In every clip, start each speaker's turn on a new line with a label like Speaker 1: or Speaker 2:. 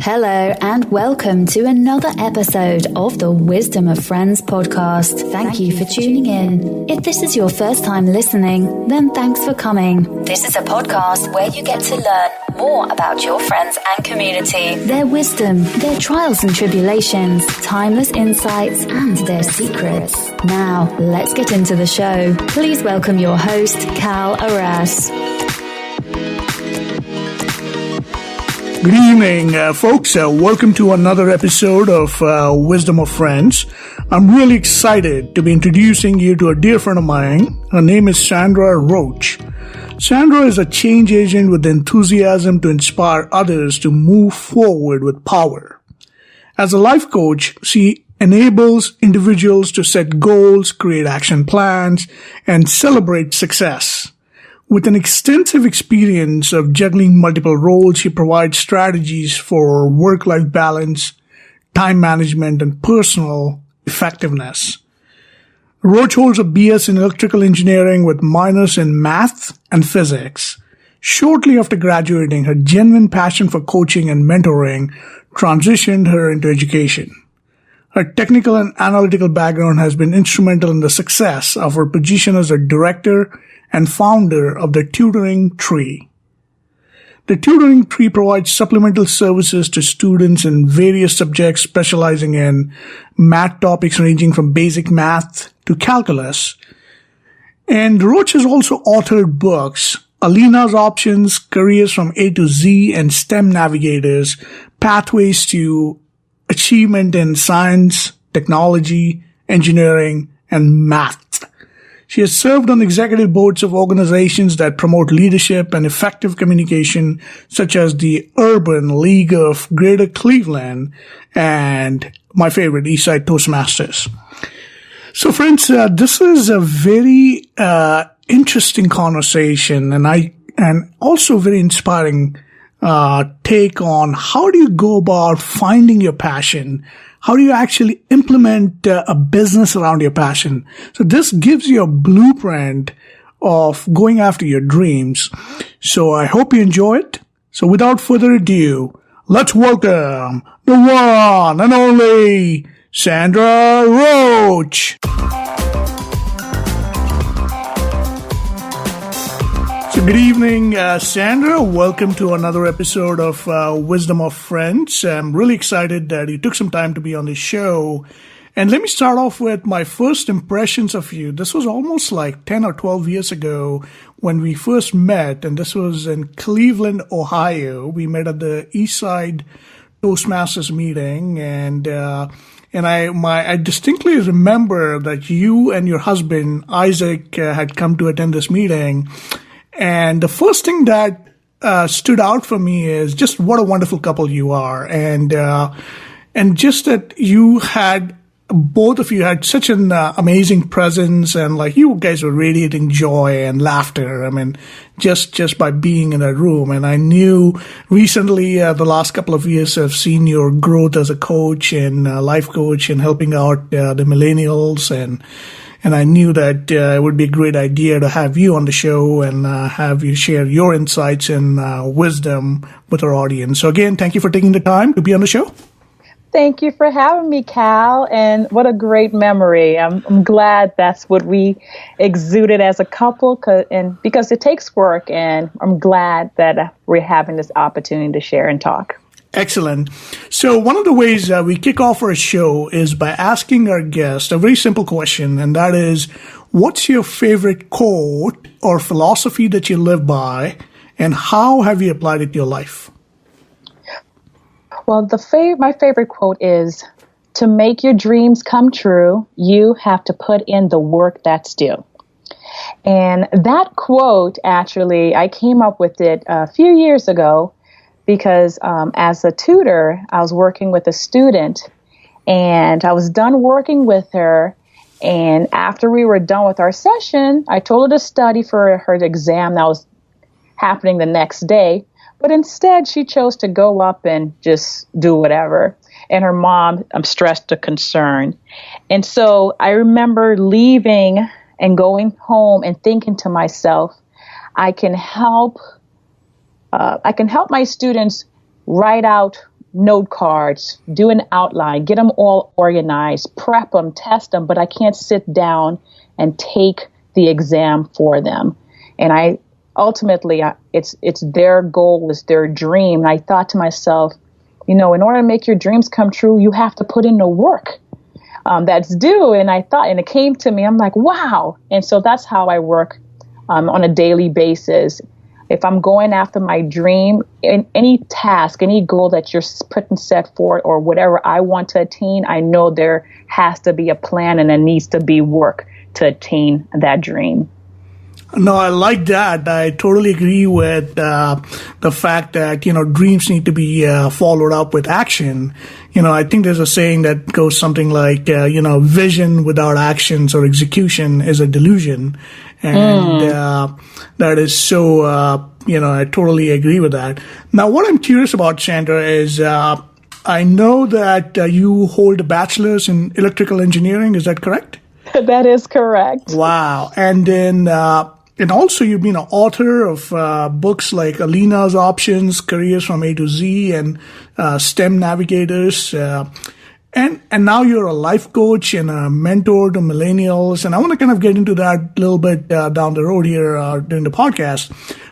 Speaker 1: Hello and welcome to another episode of the Wisdom of Friends podcast. Thank you for tuning in. If this is your first time listening, then thanks for coming. This is a podcast where you get to learn more about your friends and community, their wisdom, their trials and tribulations, timeless insights, and their secrets. Now, let's get into the show. Please welcome your host, Cal Arras.
Speaker 2: Good evening, folks. Welcome to another episode of Wisdom of Friends. I'm really excited to be introducing you to a dear friend of mine. Her name is Sandra Roach. Sandra is a change agent with enthusiasm to inspire others to move forward with power. As a life coach, she enables individuals to set goals, create action plans, and celebrate success. With an extensive experience of juggling multiple roles, she provides strategies for work-life balance, time management, and personal effectiveness. Roach holds a BS in electrical engineering with minors in math and physics. Shortly after graduating, her genuine passion for coaching and mentoring transitioned her into education. Her technical and analytical background has been instrumental in the success of her position as a director and founder of the Tutoring Tree. The Tutoring Tree provides supplemental services to students in various subjects specializing in math topics ranging from basic math to calculus. And Roach has also authored books, Alina's Options, Careers from A to Z, and STEM Navigators, Pathways to Achievement in Science, Technology, Engineering, and Math. She has served on executive boards of organizations that promote leadership and effective communication, such as the Urban League of Greater Cleveland and my favorite, Eastside Toastmasters. So friends, this is a very interesting conversation and also very inspiring take on how do you go about finding your passion. How do you actually implement a business around your passion? So this gives you a blueprint of going after your dreams. So I hope you enjoy it. So without further ado, let's welcome the one and only Sandra Roach. So good evening, Sandra. Welcome to another episode of Wisdom of Friends. I'm really excited that you took some time to be on the show. And let me start off with my first impressions of you. This was almost like 10 or 12 years ago when we first met, and this was in Cleveland, Ohio. We met at the Eastside Toastmasters meeting, and I distinctly remember that you and your husband, Isaac, had come to attend this meeting. And the first thing that stood out for me is just what a wonderful couple you are, and just that both of you had such an amazing presence, and like you guys were radiating joy and laughter. I mean, just by being in a room. And I knew recently, the last couple of years, I've seen your growth as a coach and life coach and helping out the millennials, and I knew that it would be a great idea to have you on the show and have you share your insights and wisdom with our audience. So again, thank you for taking the time to be on the show.
Speaker 3: Thank you for having me, Cal, and what a great memory. I'm glad that's what we exuded as a couple, because it takes work, and I'm glad that we're having this opportunity to share and talk.
Speaker 2: Excellent. So one of the ways we kick off our show is by asking our guest a very simple question, and that is, what's your favorite quote or philosophy that you live by, and how have you applied it to your life?
Speaker 3: Well, my favorite quote is, to make your dreams come true, you have to put in the work that's due. And that quote, actually, I came up with it a few years ago, because as a tutor, I was working with a student, and I was done working with her. And after we were done with our session, I told her to study for her exam that was happening the next day. But instead, she chose to go up and just do whatever. And her mom, I'm stressed to concern. And so I remember leaving and going home and thinking to myself, I can help my students write out note cards, do an outline, get them all organized, prep them, test them, but I can't sit down and take the exam for them. And I ultimately, it's their goal, it's their dream. And I thought to myself, in order to make your dreams come true, you have to put in the work that's due. And I thought, and it came to me, I'm like, wow. And so that's how I work on a daily basis. If I'm going after my dream, in any task, any goal that you're putting set forth or whatever I want to attain, I know there has to be a plan and there needs to be work to attain that dream.
Speaker 2: No, I like that. I totally agree with the fact that, dreams need to be followed up with action. I think there's a saying that goes something like, vision without actions or execution is a delusion. And that is so, I totally agree with that. Now, what I'm curious about, Sandra, is I know that you hold a bachelor's in electrical engineering. Is that correct?
Speaker 3: That is correct.
Speaker 2: Wow. And then, and also you've been an author of books like Alina's Options, Careers from A to Z, and STEM Navigators. And now you're a life coach and a mentor to millennials. And I want to kind of get into that a little bit down the road here during the podcast.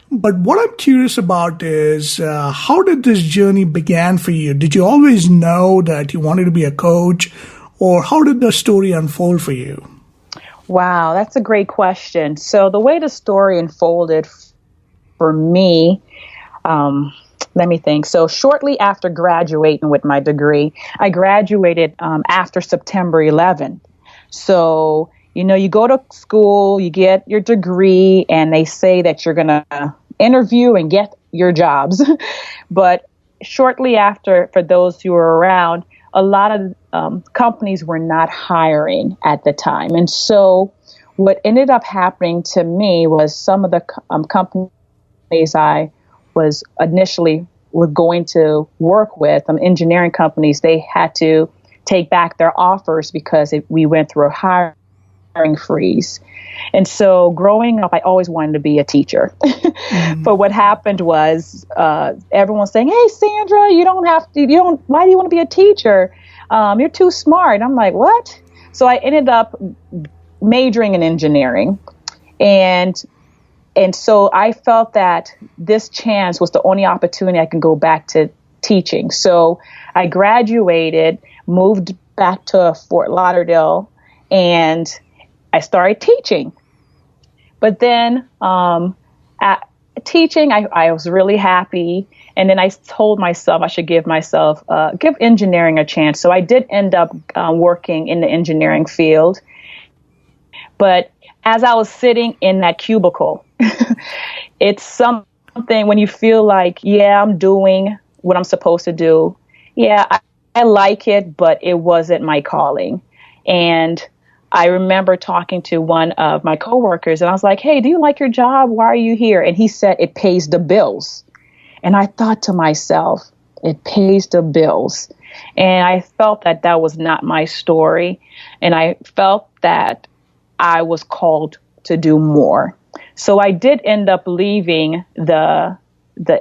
Speaker 2: But what I'm curious about is how did this journey begin for you? Did you always know that you wanted to be a coach? Or how did the story unfold for you?
Speaker 3: Wow, that's a great question. So the way the story unfolded for me, let me think. So shortly after graduating with my degree, I graduated after September 11th. So, you go to school, you get your degree, and they say that you're going to interview and get your jobs. But shortly after, for those who were around, a lot of companies were not hiring at the time. And so what ended up happening to me was some of the companies I was initially going to work with, engineering companies, they had to take back their offers because we went through a hiring freeze. And so growing up, I always wanted to be a teacher. But what happened was everyone's saying, hey, Sandra, why do you want to be a teacher? You're too smart. I'm like, what? So I ended up majoring in engineering. And so I felt that this chance was the only opportunity I can go back to teaching. So I graduated, moved back to Fort Lauderdale, and I started teaching. But then at teaching, I was really happy. And then I told myself I should give engineering a chance. So I did end up working in the engineering field. But as I was sitting in that cubicle, it's something when you feel like, yeah, I'm doing what I'm supposed to do. Yeah, I like it, but it wasn't my calling. And I remember talking to one of my coworkers and I was like, hey, do you like your job? Why are you here? And he said, it pays the bills. And I thought to myself, it pays the bills. And I felt that that was not my story. And I felt that I was called to do more. So I did end up leaving the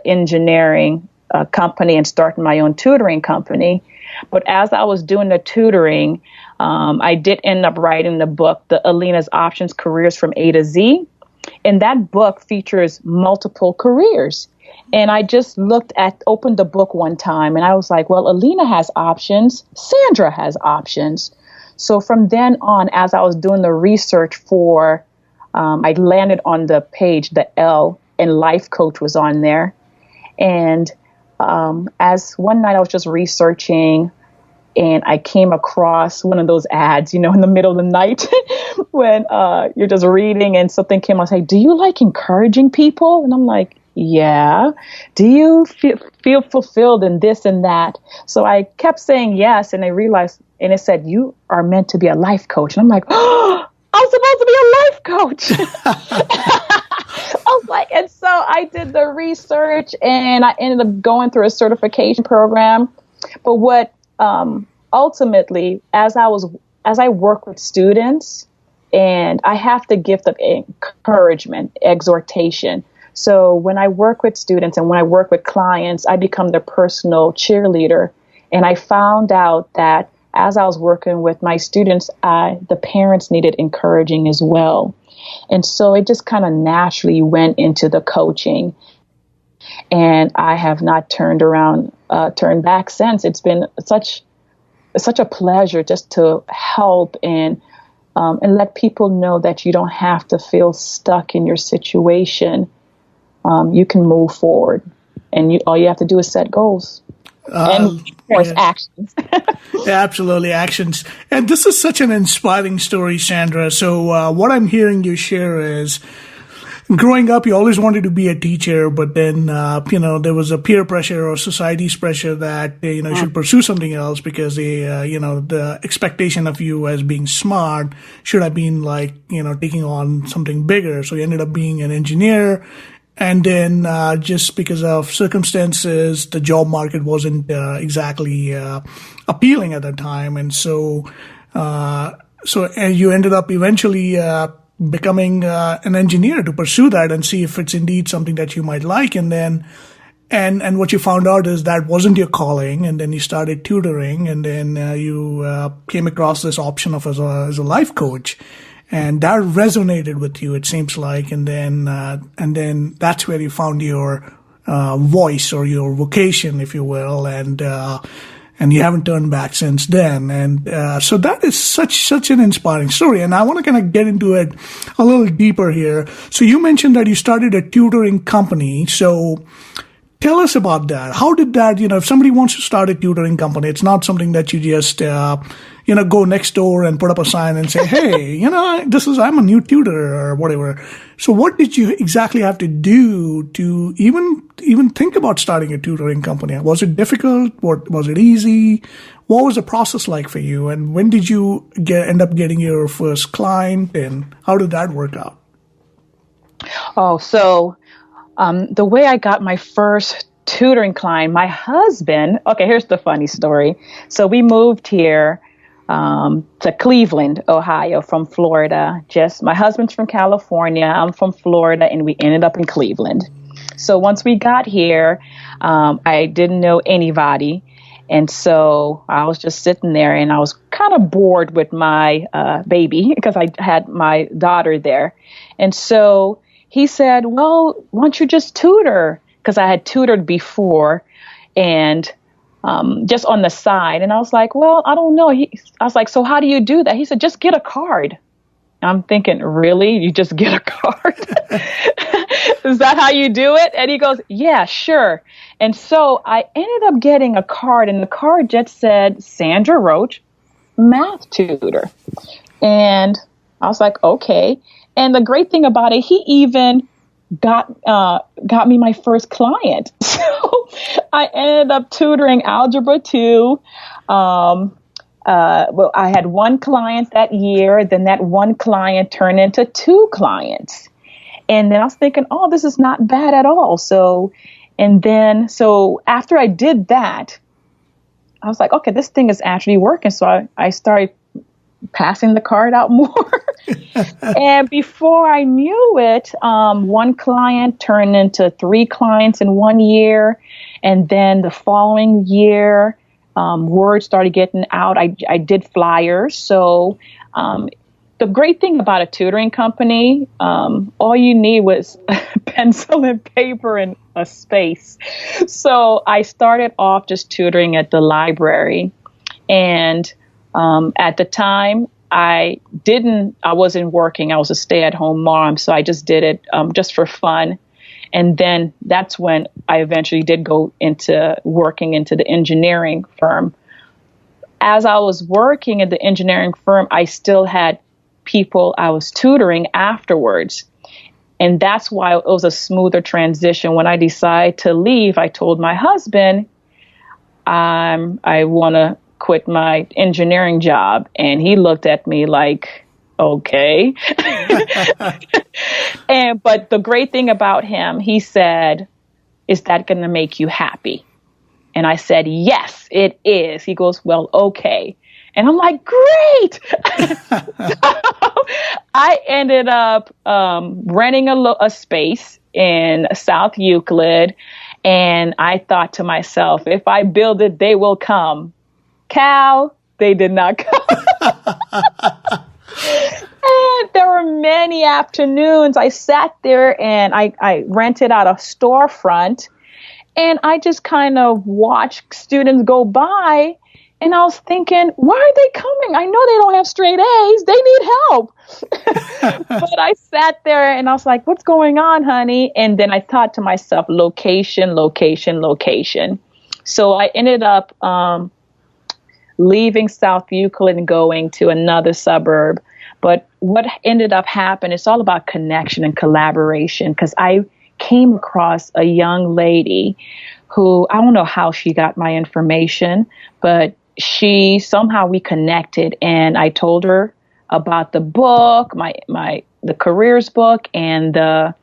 Speaker 3: engineering company and starting my own tutoring company. But as I was doing the tutoring, I did end up writing the book, The Alina's Options, Careers from A to Z. And that book features multiple careers. And I just opened the book one time and I was like, well, Alina has options. Sandra has options. So from then on, as I was doing the research for, I landed on the page, the L, and life coach was on there. And as one night I was just researching and I came across one of those ads, in the middle of the night when you're just reading and something came on, say, do you like encouraging people? And I'm like, yeah. Do you feel fulfilled in this and that? So I kept saying yes. And I realized, and it said, you are meant to be a life coach. And I'm like, oh, I'm supposed to be a life coach. I was like, and so I did the research and I ended up going through a certification program. But what ultimately, as I work with students, and I have the gift of encouragement, exhortation. So when I work with students and when I work with clients, I become their personal cheerleader. And I found out that as I was working with my students, the parents needed encouraging as well. And so it just kind of naturally went into the coaching. And I have not turned back since. It's been such a pleasure just to help and let people know that you don't have to feel stuck in your situation. You can move forward, and all you have to do is set goals. And of course, actions.
Speaker 2: Absolutely, actions. And this is such an inspiring story, Sandra. So what I'm hearing you share is, growing up, you always wanted to be a teacher, but then, there was a peer pressure or society's pressure that, you should pursue something else because the expectation of you as being smart should have been like, taking on something bigger. So you ended up being an engineer. And then, just because of circumstances, the job market wasn't exactly appealing at that time. And so you ended up eventually becoming an engineer to pursue that and see if it's indeed something that you might like. And then, and what you found out is that wasn't your calling. And then you started tutoring, and then you came across this option of as a life coach. And that resonated with you, it seems like, and then that's where you found your voice or your vocation, if you will, and you haven't turned back since then. And so that is such an inspiring story. And I want to kind of get into it a little deeper here. So you mentioned that you started a tutoring company. So tell us about that. How did that, if somebody wants to start a tutoring company, it's not something that you just, go next door and put up a sign and say, hey, I'm a new tutor or whatever. So what did you exactly have to do to even think about starting a tutoring company? Was it difficult? Was it easy? What was the process like for you? And when did you end up getting your first client, and how did that work out?
Speaker 3: Oh, so the way I got my first tutoring client, my husband, okay, here's the funny story. So we moved here to Cleveland, Ohio from Florida. My husband's from California, I'm from Florida, and we ended up in Cleveland. So once we got here, I didn't know anybody. And so I was just sitting there, and I was kind of bored with my baby because I had my daughter there. And so he said, well, why don't you just tutor? Because I had tutored before, and just on the side. And I was like, well, I don't know. I was like, so how do you do that? He said, just get a card. I'm thinking, really? You just get a card? Is that how you do it? And he goes, yeah, sure. And so I ended up getting a card, and the card just said, Sandra Roach, math tutor. And I was like, okay. And the great thing about it, he even got me my first client. So I ended up tutoring Algebra 2. Well, I had one client that year. Then that one client turned into 2 clients. And then I was thinking, oh, this is not bad at all. So after I did that, I was like, okay, this thing is actually working. So I started passing the card out more. And before I knew it, one client turned into 3 clients in 1 year. And then the following year, word started getting out. I did flyers. So the great thing about a tutoring company, all you need was pencil and paper and a space. So I started off just tutoring at the library. And at the time, I wasn't working. I was a stay-at-home mom, so I just did it just for fun. And then that's when I eventually did go into working into the engineering firm. As I was working at the engineering firm, I still had people I was tutoring afterwards. And that's why it was a smoother transition. When I decided to leave, I told my husband, I want to quit my engineering job. And he looked at me like, okay. But the great thing about him, he said, is that going to make you happy? And I said, yes, it is. He goes, well, okay. And I'm like, great. I ended up renting a space in South Euclid. And I thought to myself, if I build it, they will come. Cal, they did not come. And there were many afternoons I sat there and I rented out a storefront. And I just kind of watched students go by. And I was thinking, why are they coming? I know they don't have straight A's. They need help. But I sat there and I was like, what's going on, honey? And then I thought to myself, location, location, location. So I ended up leaving South Euclid and going to another suburb. But what ended up happening, it's all about connection and collaboration, because I came across a young lady who, I don't know how she got my information, but somehow we connected, and I told her about the book, the careers book and the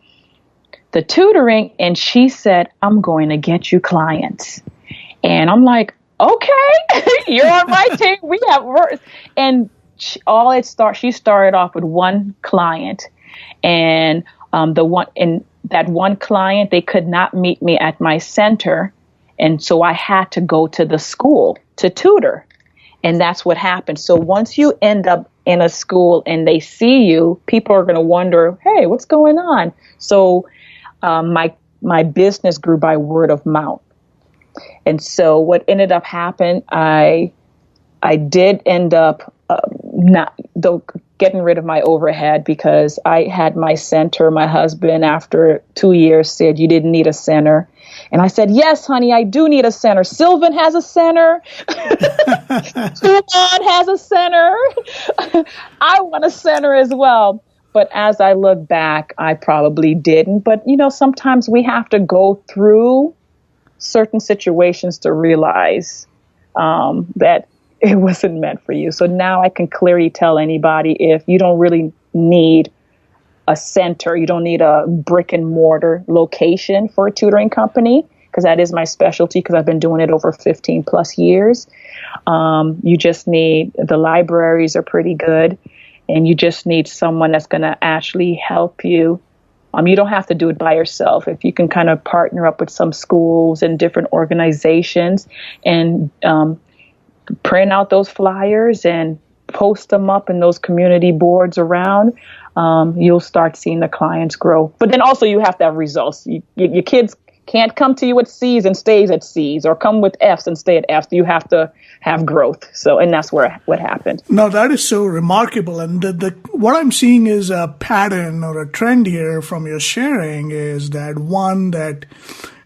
Speaker 3: tutoring. And she said, I'm going to get you clients. And I'm like, okay, you're on my team. We have work. And she started off with one client, and that one client, they could not meet me at my center. And so I had to go to the school to tutor. And that's what happened. So once you end up in a school and they see you, people are going to wonder, hey, what's going on? So my business grew by word of mouth. And so what ended up happening, I did end up getting rid of my overhead, because I had my center. My husband, after 2 years, said, you didn't need a center. And I said, yes, honey, I do need a center. Sylvan has a center. Suman has a center. I want a center as well. But as I look back, I probably didn't. But, sometimes we have to go through certain situations to realize that it wasn't meant for you. So now I can clearly tell anybody, if you don't really need a center, you don't need a brick and mortar location for a tutoring company, because that is my specialty, because I've been doing it over 15 plus years. You just need, the libraries are pretty good, and you just need someone that's going to actually help you. You don't have to do it by yourself. If you can kind of partner up with some schools and different organizations and print out those flyers and post them up in those community boards around, you'll start seeing the clients grow. But then also you have to have results. Your kids can't come to you with C's and stays at C's, or come with F's and stay at F's. You have to have growth. So, and that's what happened.
Speaker 2: No, that is so remarkable. And what I'm seeing is a pattern or a trend here from your sharing is that, one, that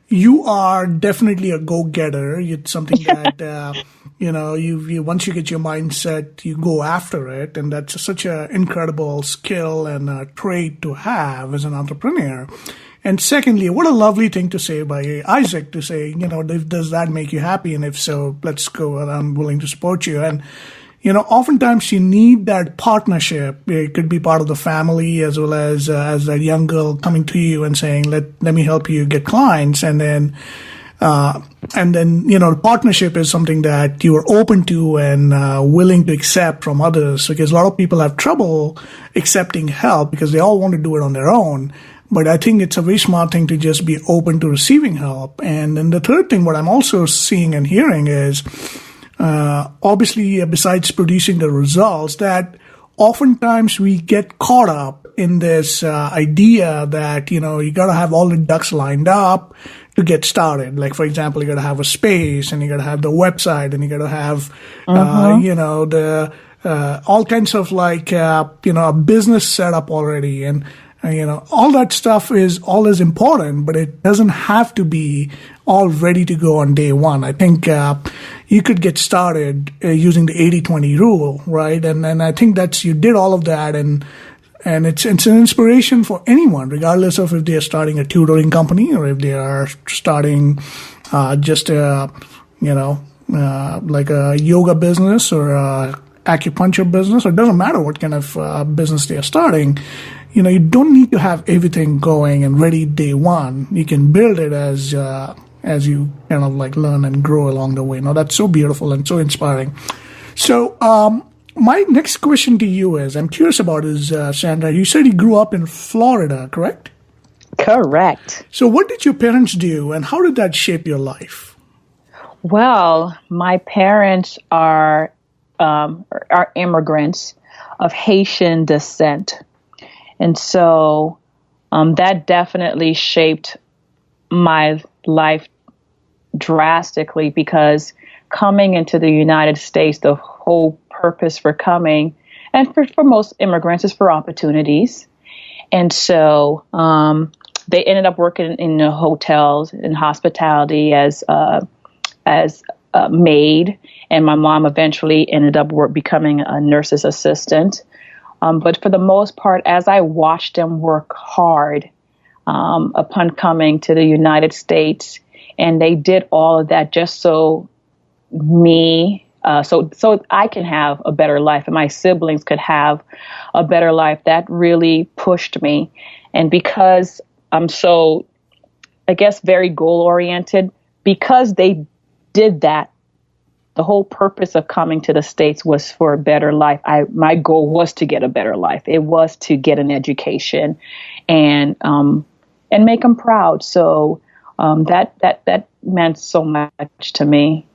Speaker 2: you are definitely a go-getter. It's something that, you once you get your mindset, you go after it. And that's such an incredible skill and a trait to have as an entrepreneur. And secondly, what a lovely thing to say by Isaac, to say, does that make you happy? And if so, let's go, and I'm willing to support you. And, oftentimes you need that partnership. It could be part of the family, as well as a young girl coming to you and saying, let me help you get clients. And then, partnership is something that you are open to and willing to accept from others, because a lot of people have trouble accepting help because they all want to do it on their own. But I think it's a very smart thing to just be open to receiving help. And then the third thing, what I'm also seeing and hearing is, obviously, besides producing the results, that oftentimes we get caught up in this idea that, you got to have all the ducks lined up to get started. Like, for example, you got to have a space, and you got to have the website, and you got to have, all kinds of a business set up already. And, all that stuff is always important, but it doesn't have to be all ready to go on day one. I think you could get started using the 80-20 rule, right? And I think you did all of that, and it's an inspiration for anyone, regardless of if they're starting a tutoring company or if they are starting just like a yoga business or a acupuncture business. It doesn't matter what kind of business they are starting. You don't need to have everything going and ready day one. You can build it as you kind of learn and grow along the way. Now, that's so beautiful and so inspiring. So, my next question to you is, I'm curious about is, Sandra, you said you grew up in Florida, correct?
Speaker 3: Correct.
Speaker 2: So what did your parents do and how did that shape your life?
Speaker 3: Well, my parents are immigrants of Haitian descent. And so that definitely shaped my life drastically because coming into the United States, the whole purpose for coming, and for most immigrants, is for opportunities. And so they ended up working in the hotels and hospitality as maid, and my mom eventually ended up becoming a nurse's assistant. But for the most part, as I watched them work hard upon coming to the United States, and they did all of that just so I can have a better life and my siblings could have a better life. That really pushed me. And because I'm so, I guess, very goal oriented, because they did that, the whole purpose of coming to the States was for a better life. My goal was to get a better life. It was to get an education and make them proud. So that meant so much to me.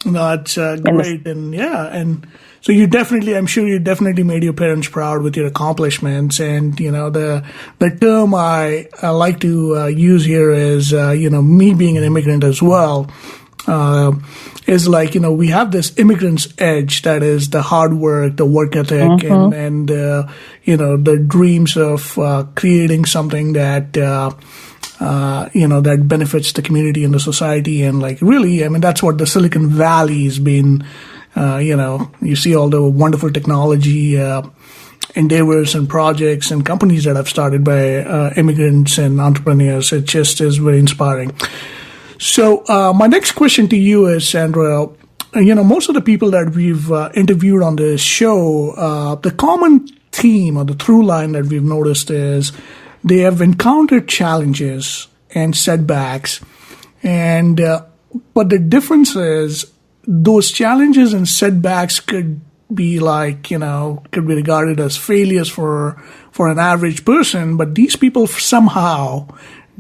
Speaker 2: No, that's great. And so I'm sure you definitely made your parents proud with your accomplishments. And, the term I like to use here is, me being an immigrant as well, is like, we have this immigrant's edge that is the hard work, the work ethic, and the dreams of creating something that, that benefits the community and the society. And really, that's what the Silicon Valley has been, you see all the wonderful technology, endeavors and projects and companies that have started by immigrants and entrepreneurs. It just is very inspiring. So my next question to you is, Sandra, most of the people that we've interviewed on this show, the common theme or the through line that we've noticed is they have encountered challenges and setbacks, and but the difference is those challenges and setbacks could be could be regarded as failures for an average person, but these people somehow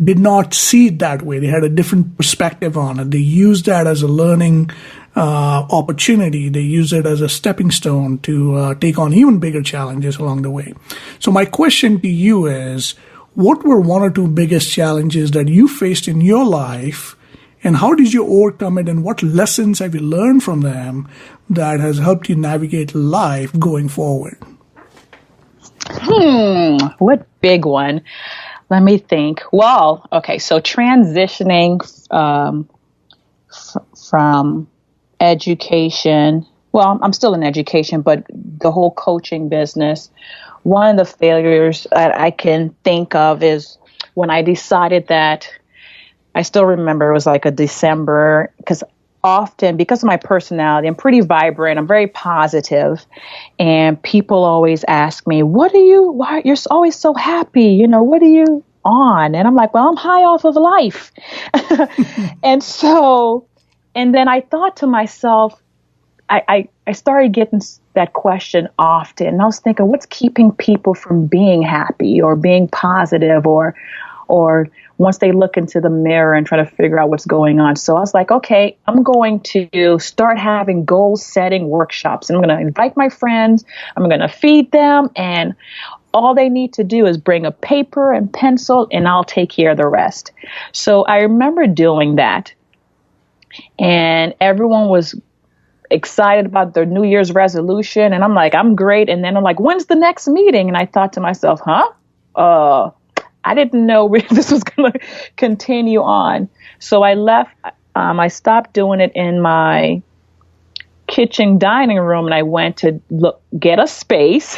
Speaker 2: did not see it that way. They had a different perspective on it. They used that as a learning opportunity. They used it as a stepping stone to take on even bigger challenges along the way. So my question to you is, what were one or two biggest challenges that you faced in your life, and how did you overcome it, and what lessons have you learned from them that has helped you navigate life going forward?
Speaker 3: What big one? Let me think. Well, okay, so transitioning from education, well, I'm still in education, but the whole coaching business, one of the failures that I can think of is when I decided that, I still remember it was like a December, because often, because of my personality, I'm pretty vibrant, I'm very positive, and people always ask me, why you're always so happy, what are you on? And I'm like, well, I'm high off of life. And then I thought to myself, I started getting that question often, and I was thinking, what's keeping people from being happy or being positive, or once they look into the mirror and try to figure out what's going on. So I was like, okay, I'm going to start having goal setting workshops, and I'm going to invite my friends, I'm going to feed them, and all they need to do is bring a paper and pencil, and I'll take care of the rest. So I remember doing that, and everyone was excited about their New Year's resolution, and I'm like, I'm great. And then I'm like, when's the next meeting? And I thought to myself, I didn't know this was going to continue on. So I left. I stopped doing it in my kitchen dining room, and I went to get a space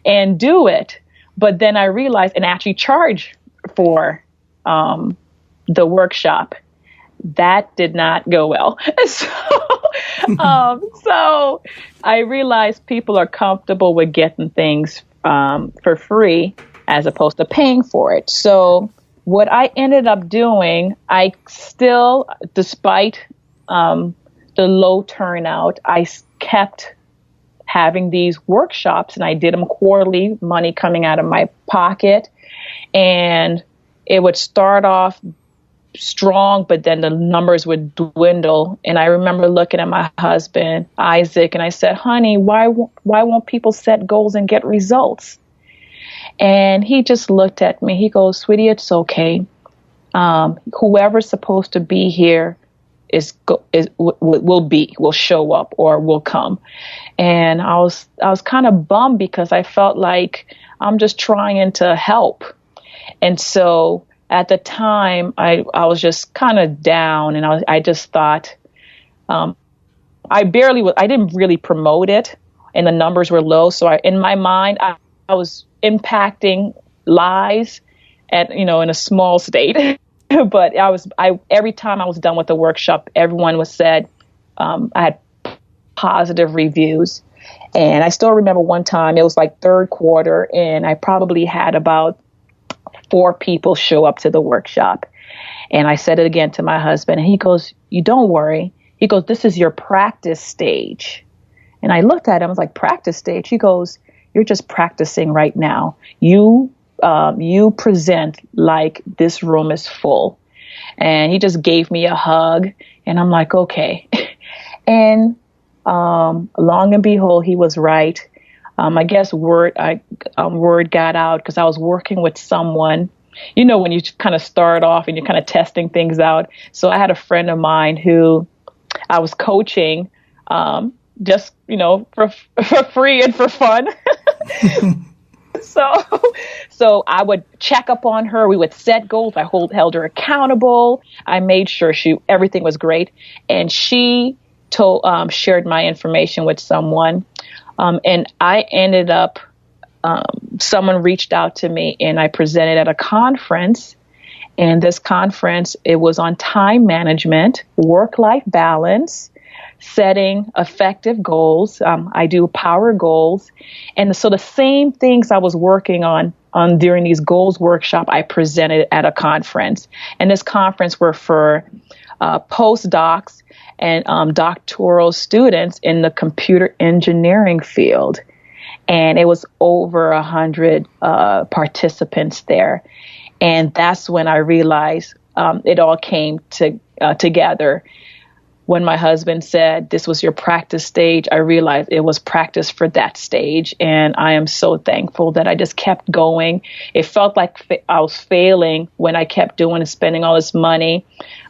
Speaker 3: and do it. But then I realized, and actually charge for the workshop. That did not go well. So I realized people are comfortable with getting things for free as opposed to paying for it. So what I ended up doing, despite the low turnout, I kept having these workshops, and I did them quarterly, money coming out of my pocket. And it would start off strong, but then the numbers would dwindle. And I remember looking at my husband, Isaac, and I said, honey, why won't people set goals and get results? And he just looked at me. He goes, sweetie, it's okay. Whoever's supposed to be here will show up or will come. And I was kind of bummed because I felt like I'm just trying to help. And so at the time, I was just kind of down, and I just thought, I didn't really promote it, and the numbers were low. So in my mind, I was impacting lives in a small state. But every time I was done with the workshop, everyone was said, I had positive reviews. And I still remember one time, it was like third quarter, and I probably had about 4 people show up to the workshop. And I said it again to my husband, and he goes, you don't worry. He goes, this is your practice stage. And I looked at him, I was like, practice stage? He goes, you're just practicing right now. You present like this room is full. And he just gave me a hug, and I'm like, okay. And long and behold, he was right. I guess word got out because I was working with someone, when you kind of start off and you're kind of testing things out. So I had a friend of mine who I was coaching, just, for free and for fun. So I would check up on her. We would set goals. I held her accountable. I made sure everything was great. And she shared my information with someone. And I ended up, someone reached out to me, and I presented at a conference. And this conference, it was on time management, work-life balance, setting effective goals. I do power goals. And so the same things I was working on during these goals workshop, I presented at a conference. And this conference were for postdocs and doctoral students in the computer engineering field. And it was over 100 participants there. And that's when I realized it all came together. When my husband said, this was your practice stage, I realized it was practice for that stage. And I am so thankful that I just kept going. It felt like I was failing when I kept doing and spending all this money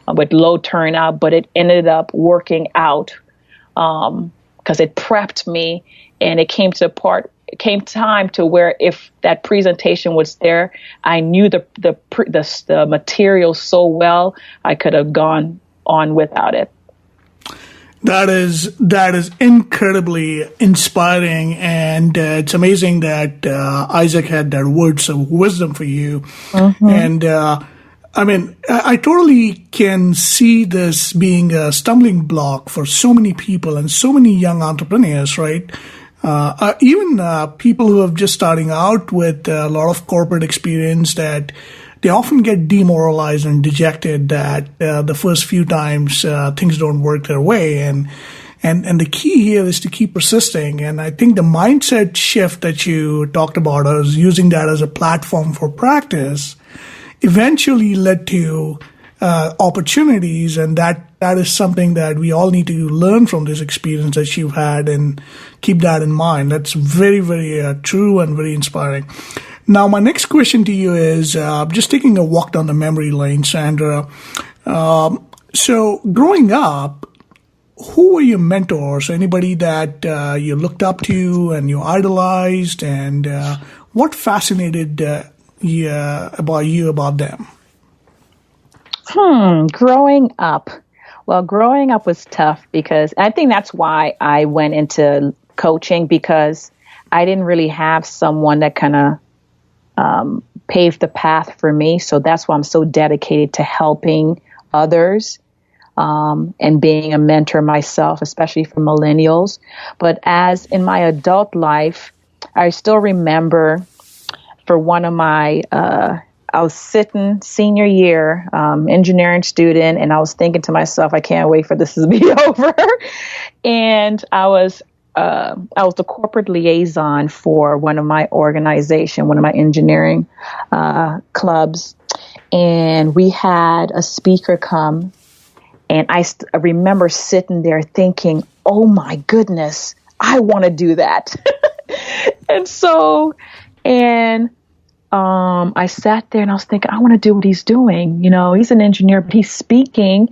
Speaker 3: with low turnout, but it ended up working out because it prepped me, and it came time to where if that presentation was there, I knew the material so well, I could have gone on without it.
Speaker 2: That is incredibly inspiring, and it's amazing that Isaac had that words of wisdom for you. Mm-hmm. And I totally can see this being a stumbling block for so many people and so many young entrepreneurs, right? Even people who are just starting out with a lot of corporate experience, that they often get demoralized and dejected that the first few times things don't work their way. And the key here is to keep persisting. And I think the mindset shift that you talked about, is using that as a platform for practice, eventually led to opportunities. And that is something that we all need to learn from this experience that you've had, and keep that in mind. That's very, very true and very inspiring. Now, my next question to you is just taking a walk down the memory lane, Sandra. So growing up, who were your mentors? Anybody that you looked up to and you idolized, and what fascinated you about them?
Speaker 3: Growing up. Well, growing up was tough, because I think that's why I went into coaching, because I didn't really have someone that kind of paved the path for me. So that's why I'm so dedicated to helping others and being a mentor myself, especially for millennials. But as in my adult life, I still remember for one of my, I was sitting senior year, engineering student, and I was thinking to myself, I can't wait for this to be over. And I was I was the corporate liaison for one of my engineering clubs, and we had a speaker come, and I remember sitting there thinking, "Oh my goodness, I want to do that." and I sat there and I was thinking, I want to do what he's doing. He's an engineer, but he's speaking.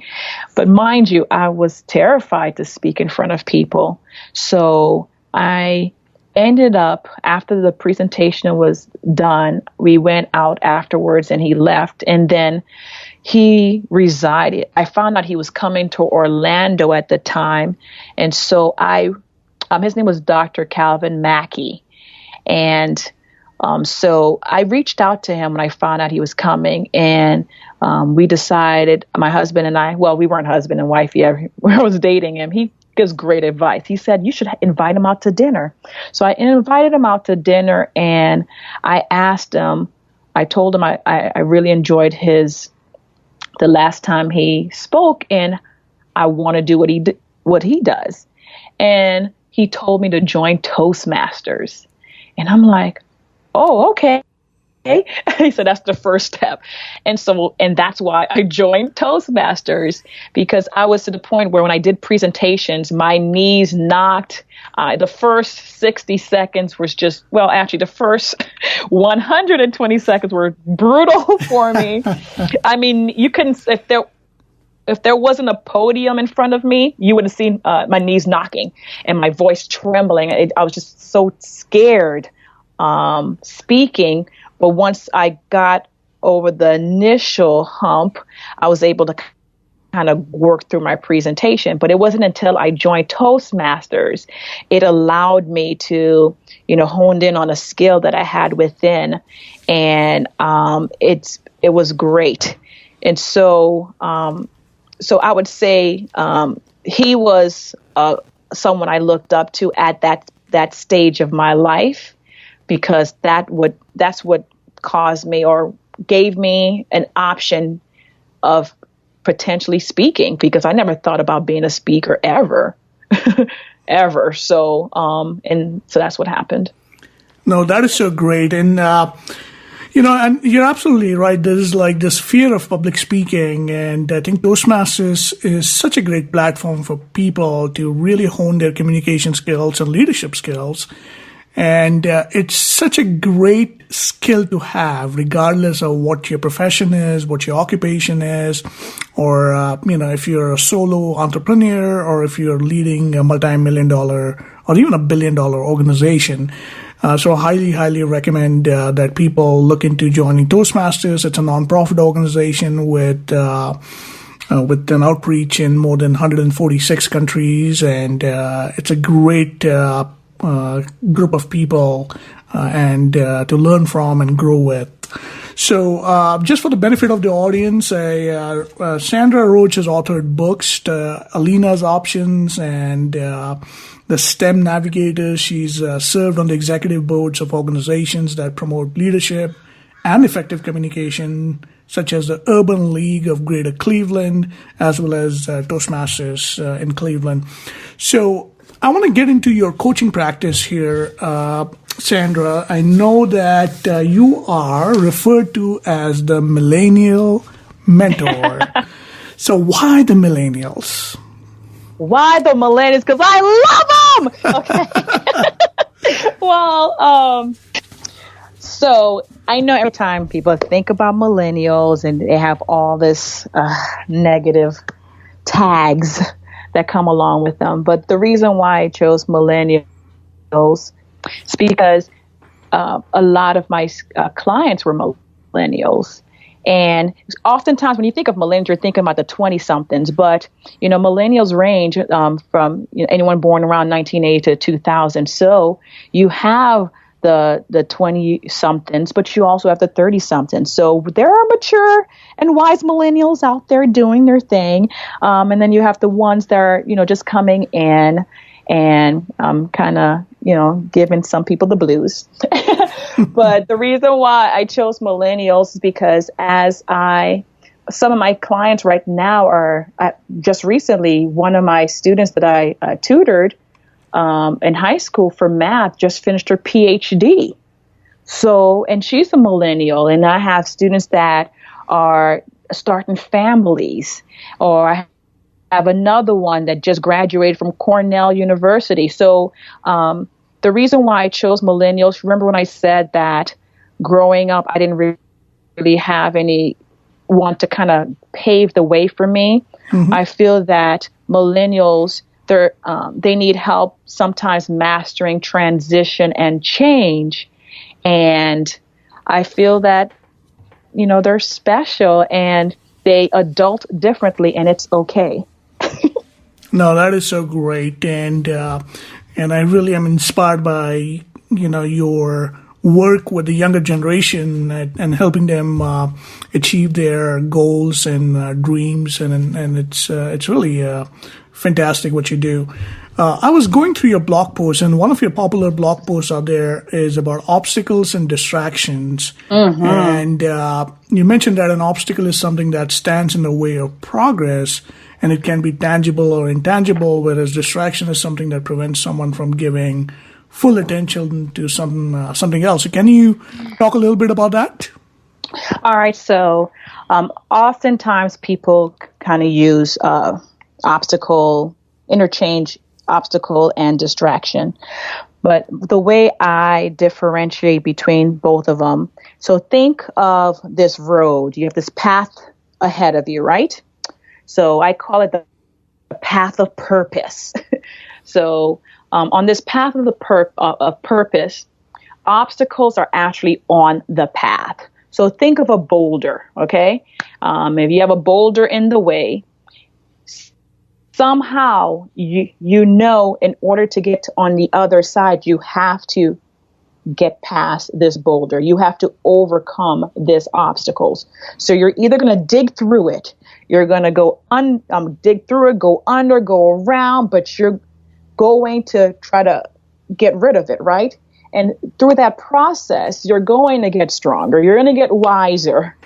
Speaker 3: But mind you, I was terrified to speak in front of people. So I ended up, after the presentation was done, we went out afterwards and he left. And then he resided. I found out he was coming to Orlando at the time. And so his name was Dr. Calvin Mackey. And so I reached out to him when I found out he was coming, and we decided, my husband and I, well, we weren't husband and wife yet. I was dating him. He gives great advice. He said, you should invite him out to dinner. So I invited him out to dinner, and I asked him, I told him I really enjoyed the last time he spoke, and I want to do what he does. And he told me to join Toastmasters. And I'm like, oh, okay. He said, that's the first step. And that's why I joined Toastmasters, because I was to the point where when I did presentations, my knees knocked. The first 60 seconds was actually the first 120 seconds were brutal for me. I mean, you couldn't, if there wasn't a podium in front of me, you would have seen my knees knocking and my voice trembling. I was just so scared speaking. But once I got over the initial hump, I was able to kind of work through my presentation. But it wasn't until I joined Toastmasters, it allowed me to, hone in on a skill that I had within. And it was great. And so I would say he was someone I looked up to at that stage of my life, because that's what caused me or gave me an option of potentially speaking, because I never thought about being a speaker ever, ever. So, and so that's what happened.
Speaker 2: No, that is so great. And, and you're absolutely right. There's like this fear of public speaking. And I think Toastmasters is such a great platform for people to really hone their communication skills and leadership skills. And it's such a great skill to have, regardless of what your profession is, what your occupation is, or, if you're a solo entrepreneur or if you're leading a multi-million-dollar or even $1 billion organization. So I highly, highly recommend that people look into joining Toastmasters. It's a nonprofit organization with an outreach in more than 146 countries, and it's a great group of people and to learn from and grow with. So just for the benefit of the audience, Sandra Roach has authored books, Alina's Options and the STEM Navigators. She's served on the executive boards of organizations that promote leadership and effective communication, such as the Urban League of Greater Cleveland, as well as Toastmasters in Cleveland. So I want to get into your coaching practice here, Sandra. I know that you are referred to as the millennial mentor. So why the millennials?
Speaker 3: Why the millennials? Because I love them! Okay. Well, so I know every time people think about millennials and they have all this negative tags that come along with them. But the reason why I chose millennials is because a lot of my clients were millennials. And oftentimes when you think of millennials, you're thinking about the 20-somethings. But, millennials range from anyone born around 1980 to 2000. So you have the 20-somethings, but you also have the 30-somethings. So there are mature and wise millennials out there doing their thing. And then you have the ones that are, just coming in and kind of, giving some people the blues. But the reason why I chose millennials is because some of my clients right now are just recently, one of my students that I tutored in high school for math just finished her PhD. So, and she's a millennial, and I have students that are starting families, or I have another one that just graduated from Cornell University. So, the reason why I chose millennials, remember when I said that growing up, I didn't really have anyone to kind of pave the way for me. Mm-hmm. I feel that millennials, they need help sometimes mastering transition and change. And I feel that, they're special and they adult differently, and it's okay.
Speaker 2: No, that is so great. And I really am inspired by, your work with the younger generation and helping them achieve their goals and dreams. And it's really fantastic what you do. I was going through your blog post, and one of your popular blog posts out there is about obstacles and distractions. Mm-hmm. And you mentioned that an obstacle is something that stands in the way of progress, and it can be tangible or intangible, whereas distraction is something that prevents someone from giving full attention to something else. So can you talk a little bit about that?
Speaker 3: All right. So oftentimes people kind of use interchange obstacle and distraction. But the way I differentiate between both of them, so think of this road. You have this path ahead of you, right? So I call it the path of purpose. So on this path of purpose, obstacles are actually on the path. So think of a boulder, okay? If you have a boulder in the way, somehow in order to get on the other side, you have to get past this boulder. You have to overcome these obstacles. So you're either going to dig through it, you're going to go dig through it, go under, go around, but you're going to try to get rid of it, right? And through that process, you're going to get stronger. You're going to get wiser.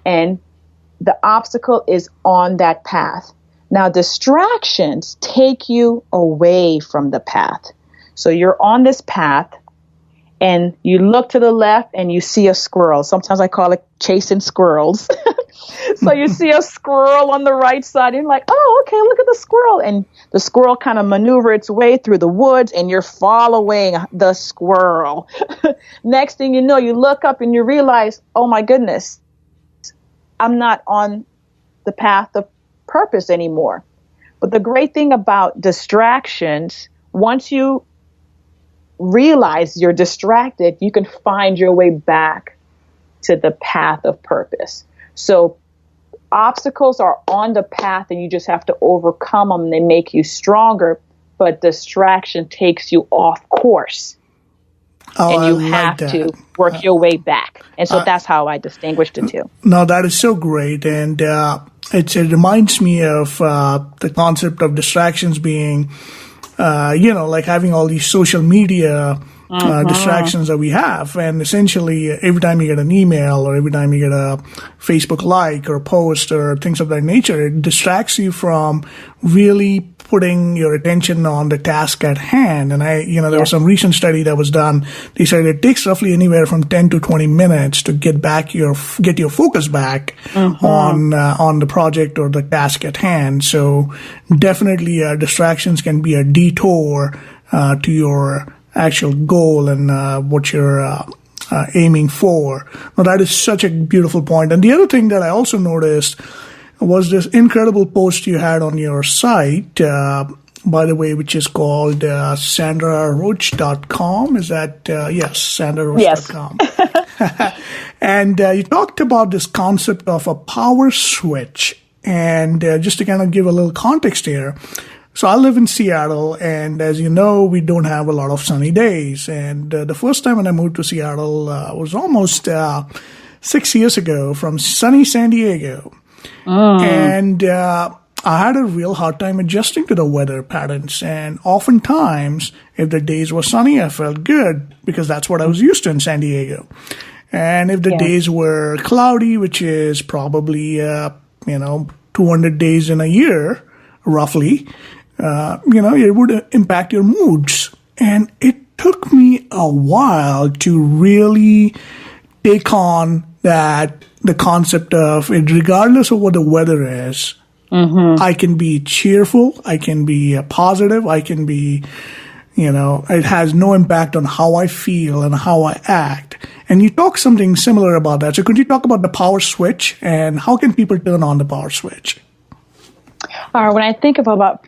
Speaker 3: And the obstacle is on that path. Now, distractions take you away from the path. So you're on this path and you look to the left and you see a squirrel. Sometimes I call it chasing squirrels. So you see a squirrel on the right side and you're like, oh, okay, look at the squirrel. And the squirrel kind of maneuvers its way through the woods and you're following the squirrel. Next thing you know, you look up and you realize, oh my goodness, I'm not on the path of purpose anymore. But the great thing about distractions, once you realize you're distracted, you can find your way back to the path of purpose. So obstacles are on the path and you just have to overcome them. They make you stronger, but distraction takes you off course.
Speaker 2: Oh,
Speaker 3: and you have to work your way back. And so that's how I distinguish the two.
Speaker 2: No, that is so great. And it reminds me of the concept of distractions being, like having all these social media distractions that we have. And essentially, every time you get an email or every time you get a Facebook like or a post or things of that nature, it distracts you from really putting your attention on the task at hand. And there was some recent study that was done. They said it takes roughly anywhere from 10 to 20 minutes to get your focus back on the project or the task at hand. So definitely distractions can be a detour to your actual goal and what you're aiming for. Now, that is such a beautiful point. And the other thing that I also noticed was this incredible post you had on your site, by the way, which is called sandraroach.com. Is that, yes, sandraroach.com. Yes. And you talked about this concept of a power switch. And just to kind of give a little context here, so I live in Seattle, and as you know, we don't have a lot of sunny days. And the first time when I moved to Seattle was almost 6 years ago from sunny San Diego. And I had a real hard time adjusting to the weather patterns. And oftentimes, if the days were sunny, I felt good because that's what I was used to in San Diego. And if the days were cloudy, which is probably, 200 days in a year, roughly, it would impact your moods. And it took me a while to really take on the concept of it, regardless of what the weather is. I can be cheerful. I can be positive. I can be, it has no impact on how I feel and how I act. And you talk something similar about that. So could you talk about the power switch and how can people turn on the power switch?
Speaker 3: All right. When I think about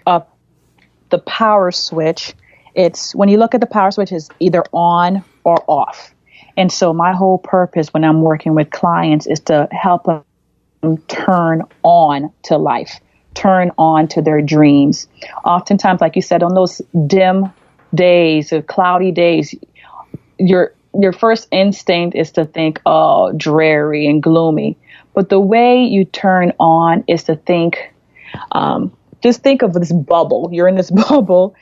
Speaker 3: the power switch, it's when you look at the power switch, it's either on or off. And so my whole purpose when I'm working with clients is to help them turn on to life, turn on to their dreams. Oftentimes, like you said, on those dim days or cloudy days, your first instinct is to think, oh, dreary and gloomy. But the way you turn on is to think, just think of this bubble. You're in this bubble.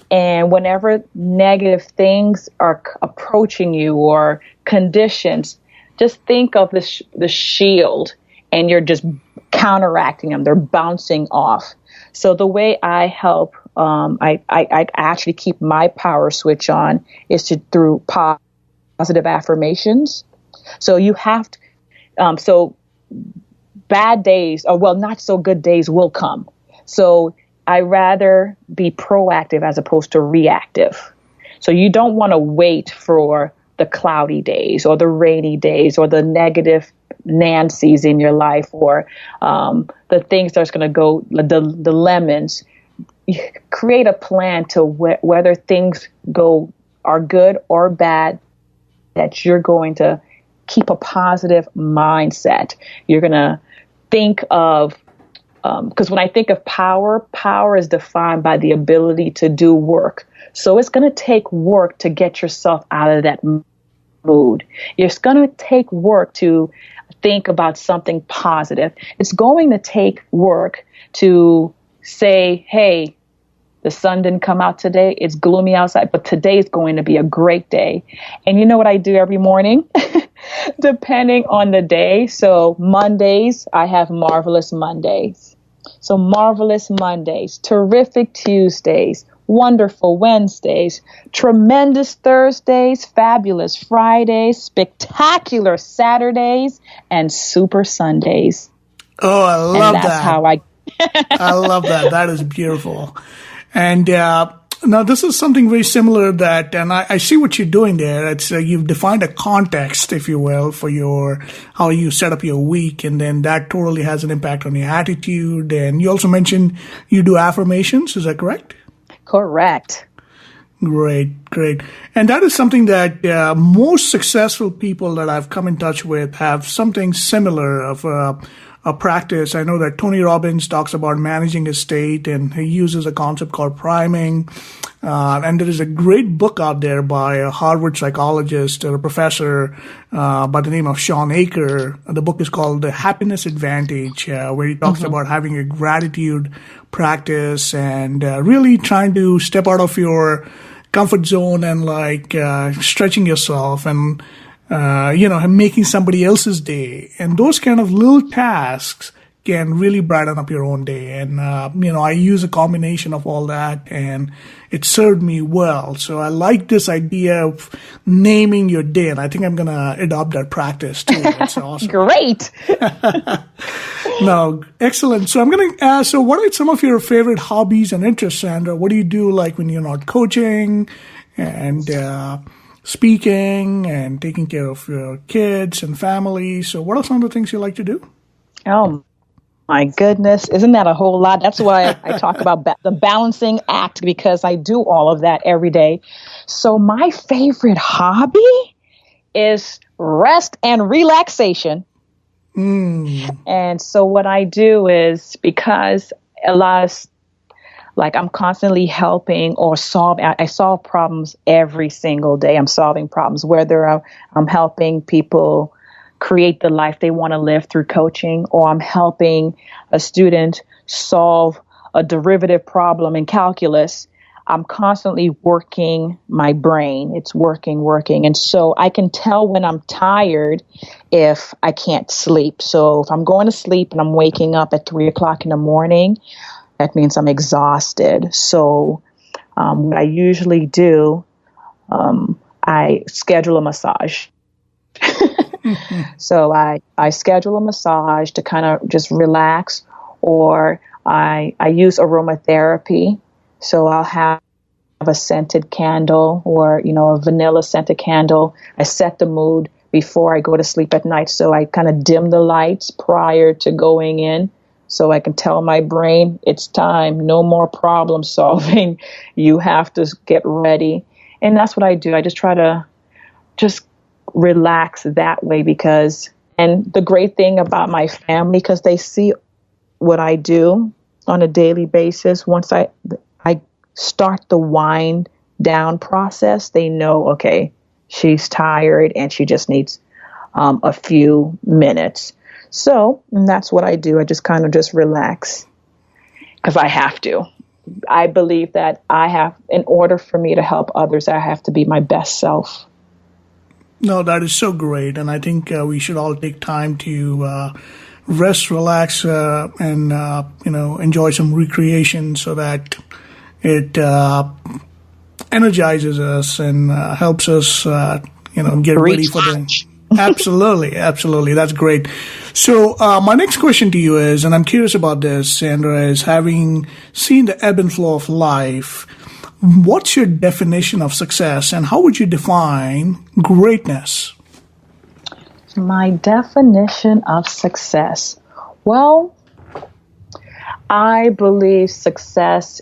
Speaker 3: And whenever negative things are approaching you or conditions, just think of the shield and you're just counteracting them. They're bouncing off. So the way I help, I actually keep my power switch on is through positive affirmations. So you have to, so bad days, not so good days will come. So I rather be proactive as opposed to reactive. So you don't want to wait for the cloudy days or the rainy days or the negative Nancy's in your life or the things that's going to go, the lemons. You create a plan to whether things are good or bad, that you're going to keep a positive mindset. You're going to think of, because when I think of power is defined by the ability to do work. So it's going to take work to get yourself out of that mood. It's going to take work to think about something positive. It's going to take work to say, hey, the sun didn't come out today. It's gloomy outside, but today is going to be a great day. And you know what I do every morning? Depending on the day. So Mondays, I have Marvelous Mondays. So Marvelous Mondays, Terrific Tuesdays, Wonderful Wednesdays, Tremendous Thursdays, Fabulous Fridays, Spectacular Saturdays, and Super Sundays.
Speaker 2: Oh, I love that.
Speaker 3: That's how I
Speaker 2: love that. That is beautiful. And now this is something very similar and I see what you're doing there. It's you've defined a context, if you will, for how you set up your week, and then that totally has an impact on your attitude. And you also mentioned you do affirmations. Is that correct?
Speaker 3: Correct.
Speaker 2: Great. And that is something that most successful people that I've come in touch with have something similar of a practice. I know that Tony Robbins talks about managing his state, and he uses a concept called priming. And there is a great book out there by a Harvard psychologist or a professor by the name of Sean Aker. The book is called The Happiness Advantage, where he talks about having a gratitude practice and really trying to step out of your comfort zone and stretching yourself and making somebody else's day. And those kind of little tasks can really brighten up your own day. And, I use a combination of all that, and it served me well. So I like this idea of naming your day, and I think I'm going to adopt that practice too. That's awesome.
Speaker 3: Great.
Speaker 2: No, excellent. So I'm going to ask, so what are some of your favorite hobbies and interests, Sandra? What do you do when you're not coaching and speaking and taking care of your kids and family? So what are some of the things you like to do?
Speaker 3: Oh, my goodness. Isn't that a whole lot? That's why I talk about the balancing act, because I do all of that every day. So my favorite hobby is rest and relaxation. And so what I do is, because a lot of I'm constantly helping or I solve problems every single day. I'm solving problems, whether I'm helping people create the life they want to live through coaching, or I'm helping a student solve a derivative problem in calculus. I'm constantly working my brain. It's working. And so I can tell when I'm tired if I can't sleep. So if I'm going to sleep and I'm waking up at 3 o'clock in the morning, that means I'm exhausted. So what I usually do, I schedule a massage. So I schedule a massage to kind of just relax, or I use aromatherapy. So I'll have a scented candle, or, a vanilla scented candle. I set the mood before I go to sleep at night. So I kind of dim the lights prior to going in, so I can tell my brain it's time, no more problem solving. You have to get ready. And that's what I do. I just try to just relax that way, and the great thing about my family, because they see what I do on a daily basis, once I start the wind down process, they know, okay, she's tired and she just needs a few minutes. So that's what I do. I just kind of just relax, because I have to. I believe that in order for me to help others, I have to be my best self.
Speaker 2: No, that is so great. And I think we should all take time to rest, relax, and, enjoy some recreation, so that it energizes us and helps us, get ready for the... Absolutely. That's great. So my next question to you is, and I'm curious about this, Sandra, is having seen the ebb and flow of life, what's your definition of success, and how would you define greatness?
Speaker 3: My definition of success. Well, I believe success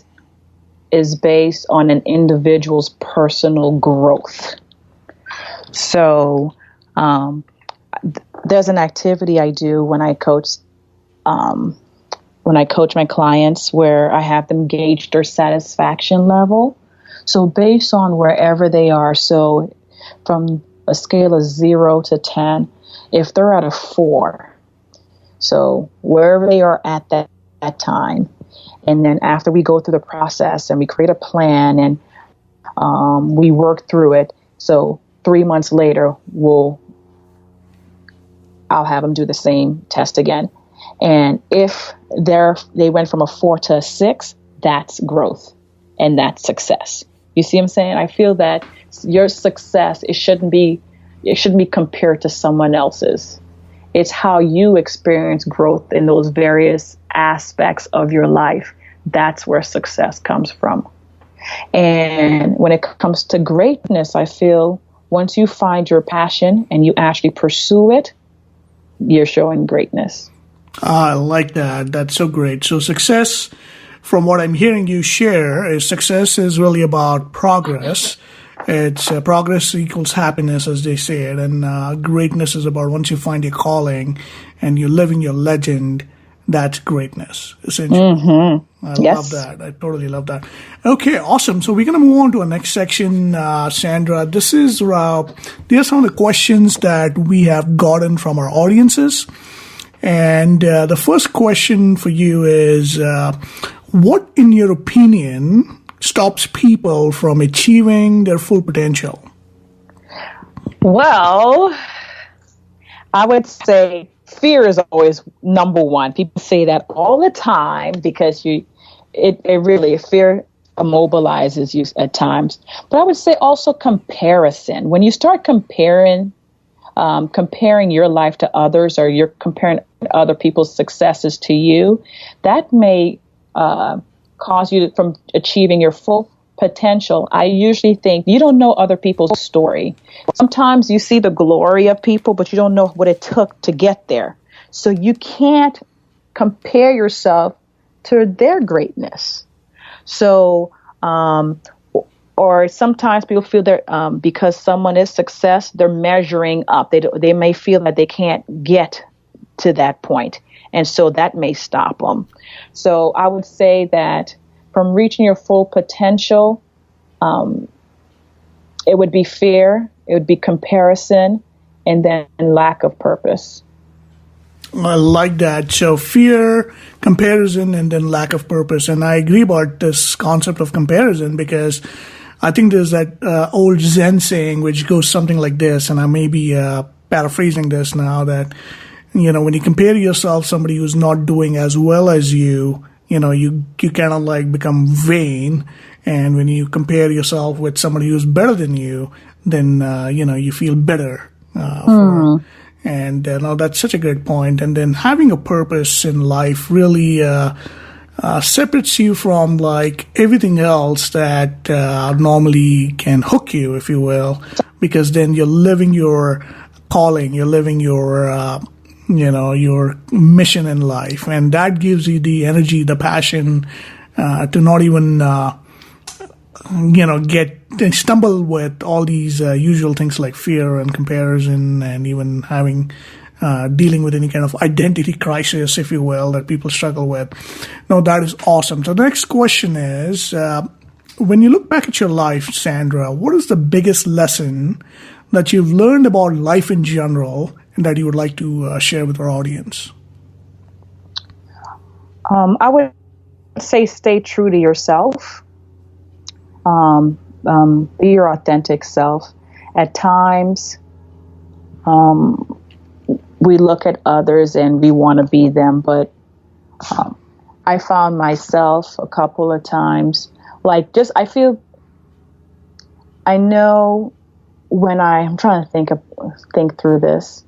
Speaker 3: is based on an individual's personal growth. So there's an activity I do when I coach my clients, where I have them gauge their satisfaction level. So based on wherever they are, so from a scale of 0 to 10, if they're at a 4, so wherever they are at that time, and then after we go through the process and we create a plan and we work through it, so 3 months later, I'll have them do the same test again. And if they went from a 4 to a 6, that's growth, and that's success. You see what I'm saying? I feel that your success, it shouldn't be compared to someone else's. It's how you experience growth in those various aspects of your life. That's where success comes from. And when it comes to greatness, I feel once you find your passion and you actually pursue it, you're showing greatness.
Speaker 2: I like that. That's so great. So success, from what I'm hearing you share, is success is really about progress. It's progress equals happiness, as they say it. And greatness is about once you find your calling and you're living your legend, that's greatness, essentially. Mm-hmm. I love that. I totally love that. Okay, awesome. So we're going to move on to our next section, Sandra. These are some of the questions that we have gotten from our audiences. And the first question for you is, what, in your opinion, stops people from achieving their full potential?
Speaker 3: Well, I would say fear is always number one. People say that all the time because fear immobilizes you at times. But I would say also comparison. When you start comparing your life to others, or you're comparing other people's successes to you, that may cause you from achieving your full potential. I usually think you don't know other people's story. Sometimes you see the glory of people, but you don't know what it took to get there. So you can't compare yourself to their greatness. So, or sometimes people feel that because someone is success, they're measuring up. They may feel that they can't get to that point. And so that may stop them. So I would say that from reaching your full potential, it would be fear, it would be comparison, and then lack of purpose.
Speaker 2: I like that. So fear, comparison, and then lack of purpose. And I agree about this concept of comparison, because I think there's that old Zen saying which goes something like this, and I may be paraphrasing this now, that when you compare yourself to somebody who's not doing as well as you, you kind of like become vain. And when you compare yourself with somebody who's better than you, then, you feel better. That's such a great point. And then having a purpose in life really separates you from like everything else that normally can hook you, if you will, because then you're living your calling, you're living your your mission in life, and that gives you the energy, the passion to not even stumble with all these usual things like fear and comparison, and even having dealing with any kind of identity crisis, if you will, that people struggle with. No, that is awesome. So the next question is, when you look back at your life, Sandra, what is the biggest lesson that you've learned about life in general and that you would like to share with our audience?
Speaker 3: I would say stay true to yourself. Be your authentic self. At times, we look at others and we want to be them, but I found myself a couple of times, I know when I'm trying to think through this.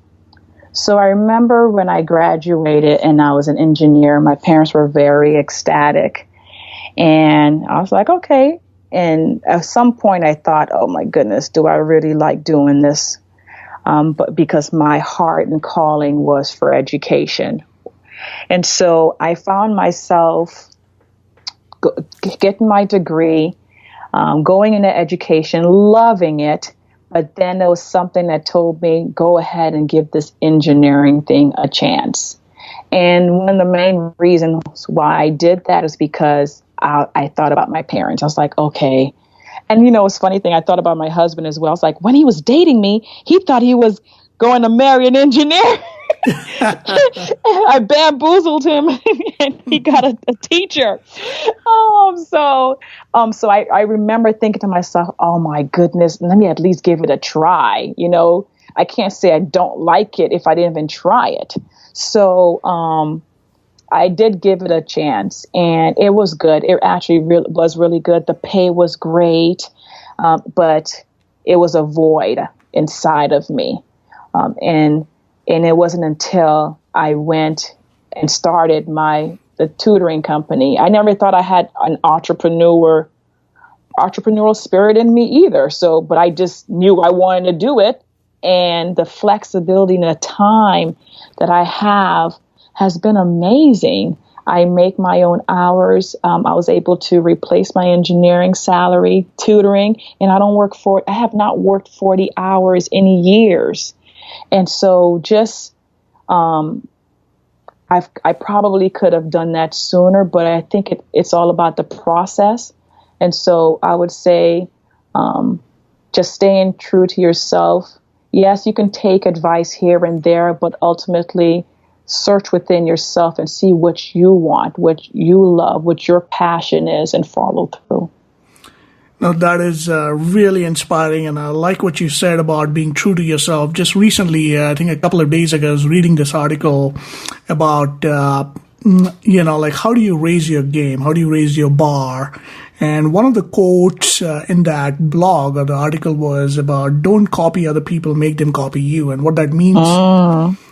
Speaker 3: So I remember when I graduated and I was an engineer, my parents were very ecstatic, and I was like, okay. And at some point I thought, oh my goodness, do I really like doing this? But because my heart and calling was for education. And so I found myself getting my degree, going into education, loving it. But then there was something that told me, go ahead and give this engineering thing a chance. And one of the main reasons why I did that is because I thought about my parents. I was like, okay. And it's a funny thing. I thought about my husband as well. I was like, when he was dating me, he thought he was going to marry an engineer. I bamboozled him and he got a teacher. So I remember thinking to myself, oh my goodness, let me at least give it a try. I can't say I don't like it if I didn't even try it. So, I did give it a chance, and it was good. It actually was really good. The pay was great, but it was a void inside of me. And it wasn't until I went and started the tutoring company. I never thought I had an entrepreneurial spirit in me either. So, but I just knew I wanted to do it, and the flexibility and the time that I have has been amazing. I make my own hours. I was able to replace my engineering salary, tutoring, and I have not worked 40 hours in years. And so just, I probably could have done that sooner, but I think it's all about the process. And so I would say, just staying true to yourself. Yes, you can take advice here and there, but ultimately search within yourself and see what you want, what you love, what your passion is, and follow through.
Speaker 2: Now, that is really inspiring, and I like what you said about being true to yourself. Just recently, I think a couple of days ago, I was reading this article about, like how do you raise your game? How do you raise your bar? And one of the quotes in that blog or the article was about don't copy other people, make them copy you. And what that means...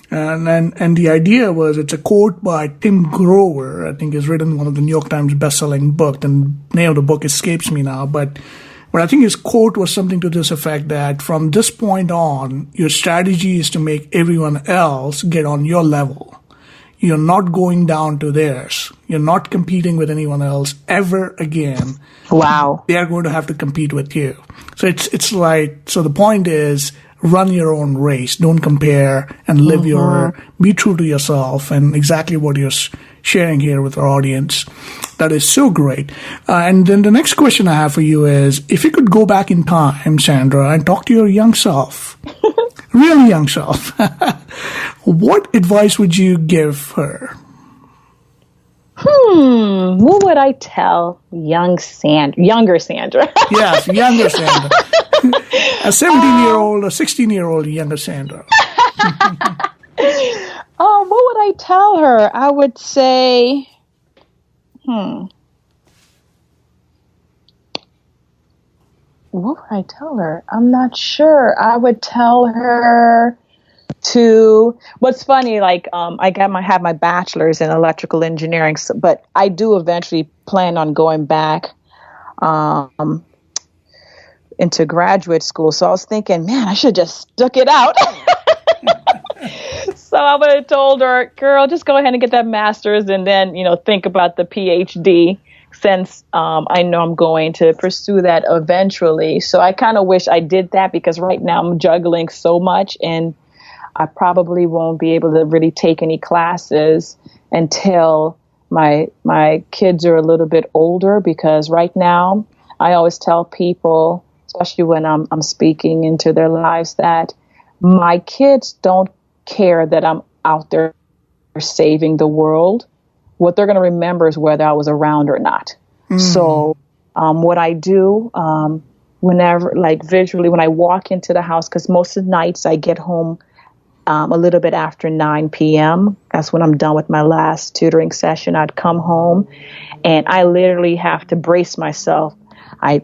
Speaker 2: And the idea was, it's a quote by Tim Grover, I think is written in one of the New York Times best-selling book. The name of the book escapes me now, but I think his quote was something to this effect that from this point on, your strategy is to make everyone else get on your level. You're not going down to theirs. You're not competing with anyone else ever again.
Speaker 3: Wow.
Speaker 2: They are going to have to compete with you. So it's like, so the point is, run your own race. Don't compare and live be true to yourself, and exactly what you're sharing here with our audience. That is so great. And then the next question I have for you is, if you could go back in time, Sandra, and talk to your young self, really young self, what advice would you give her?
Speaker 3: What would I tell younger Sandra?
Speaker 2: Yes, younger Sandra. A 17-year-old, a 16-year-old younger Sandra.
Speaker 3: What would I tell her? I would say, What would I tell her? I'm not sure. I would tell her to, what's funny, like, have my bachelor's in electrical engineering, but I do eventually plan on going back, into graduate school. So I was thinking, man, I should just stuck it out. So I would have told her, girl, just go ahead and get that master's and then, think about the PhD, since I know I'm going to pursue that eventually. So I kind of wish I did that, because right now I'm juggling so much, and I probably won't be able to really take any classes until my kids are a little bit older, because right now I always tell people, especially when I'm speaking into their lives, that my kids don't care that I'm out there saving the world. What they're going to remember is whether I was around or not. So what I do whenever, like visually, when I walk into the house, because most of the nights I get home a little bit after 9 p.m. That's when I'm done with my last tutoring session. I'd come home and I literally have to brace myself. I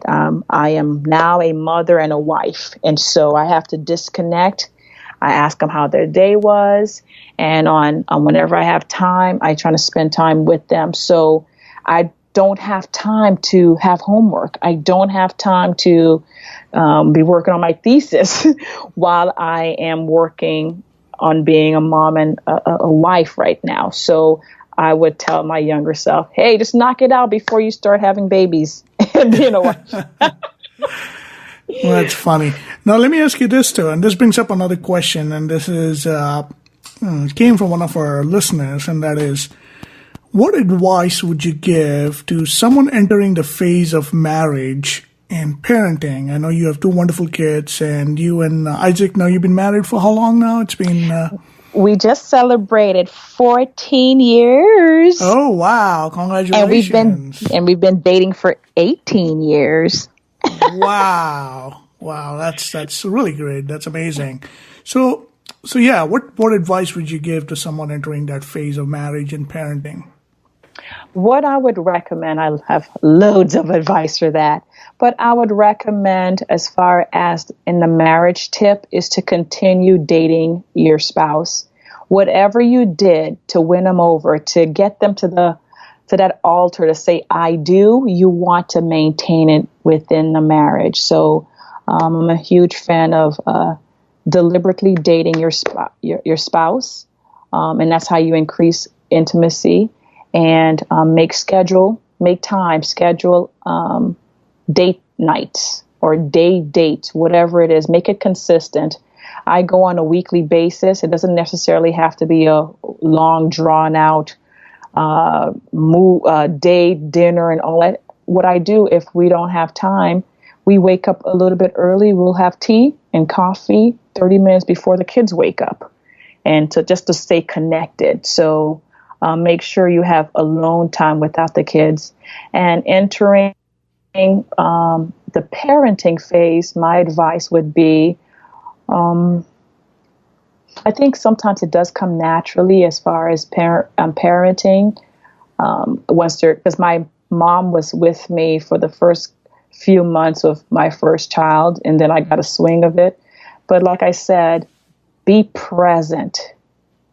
Speaker 3: am now a mother and a wife, and so I have to disconnect. I ask them how their day was, and on whenever I have time, I try to spend time with them. So I don't have time to have homework. I don't have time to be working on my thesis while I am working on being a mom and a wife right now. So I would tell my younger self, hey, just knock it out before you start having babies.
Speaker 2: Well, that's funny. Now, let me ask you this, too, and this brings up another question, and this is came from one of our listeners, and that is, what advice would you give to someone entering the phase of marriage and parenting? I know you have two wonderful kids, and you and Isaac, now you've been married for how long now? It's been...
Speaker 3: We just celebrated 14 years.
Speaker 2: Oh, wow. Congratulations.
Speaker 3: And we've been dating for 18 years.
Speaker 2: Wow. That's really great. That's amazing. So yeah, what advice would you give to someone entering that phase of marriage and parenting?
Speaker 3: What I would recommend, I have loads of advice for that, but I would recommend, as far as in the marriage tip, is to continue dating your spouse. Whatever you did to win them over, to get them to that altar to say, I do, you want to maintain it within the marriage. So I'm a huge fan of deliberately dating your spouse, and that's how you increase intimacy. And schedule date nights or day dates, whatever it is. Make it consistent. I go on a weekly basis. It doesn't necessarily have to be a long, drawn out day, dinner, and all that. What I do, if we don't have time, we wake up a little bit early. We'll have tea and coffee 30 minutes before the kids wake up, and to stay connected. So make sure you have alone time without the kids. And entering the parenting phase, my advice would be, I think sometimes it does come naturally as far as parenting. Because my mom was with me for the first few months of my first child, and then I got a swing of it. But like I said, be present.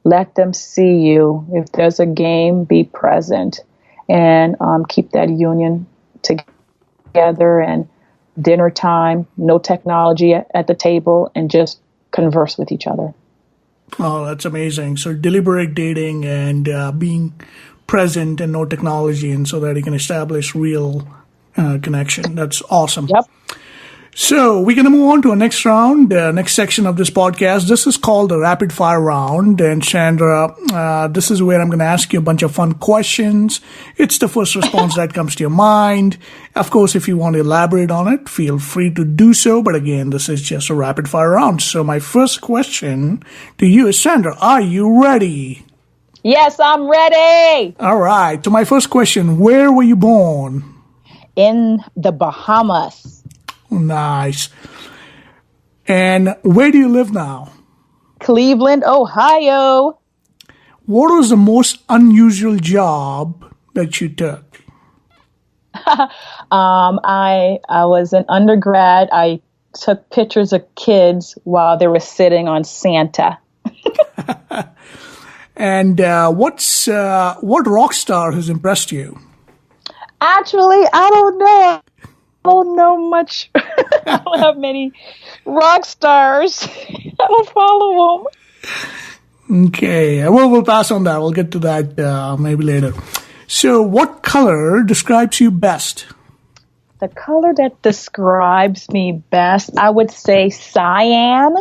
Speaker 3: Let them see you. If there's a game, be present, and keep that union together. And dinner time, no technology at the table, and just converse with each other.
Speaker 2: Oh, that's amazing. So deliberate dating and being present and no technology, and so that you can establish real connection. That's awesome.
Speaker 3: Yep.
Speaker 2: So we're going to move on to our next round, next section of this podcast. This is called the rapid fire round. And Sandra, this is where I'm going to ask you a bunch of fun questions. It's the first response that comes to your mind. Of course, if you want to elaborate on it, feel free to do so. But again, this is just a rapid fire round. So my first question to you is, Sandra, are you ready?
Speaker 3: Yes, I'm ready.
Speaker 2: All right. So my first question, where were you born?
Speaker 3: In the Bahamas.
Speaker 2: Nice. And where do you live now?
Speaker 3: Cleveland, Ohio.
Speaker 2: What was the most unusual job that you took?
Speaker 3: I was an undergrad. I took pictures of kids while they were sitting on Santa.
Speaker 2: And what rock star has impressed you?
Speaker 3: Actually, I don't know. I don't know much. I don't have many rock stars. I don't follow them.
Speaker 2: Okay, well, we'll pass on that. We'll get to that maybe later. So, what color describes you best?
Speaker 3: The color that describes me best, I would say cyan.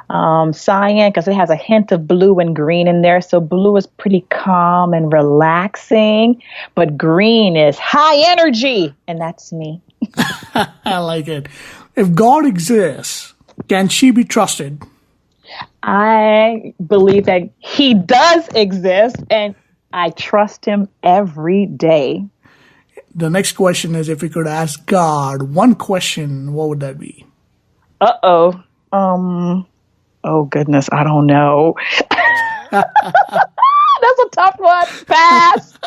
Speaker 3: Cyan, because it has a hint of blue and green in there. So blue is pretty calm and relaxing, but green is high energy, and that's me.
Speaker 2: I like it. If God exists, can she be trusted?
Speaker 3: I believe that he does exist, and I trust him every day.
Speaker 2: The next question is, if you could ask God one question, what would that be?
Speaker 3: Uh-oh. Oh goodness, I don't know. That's a tough one. Pass.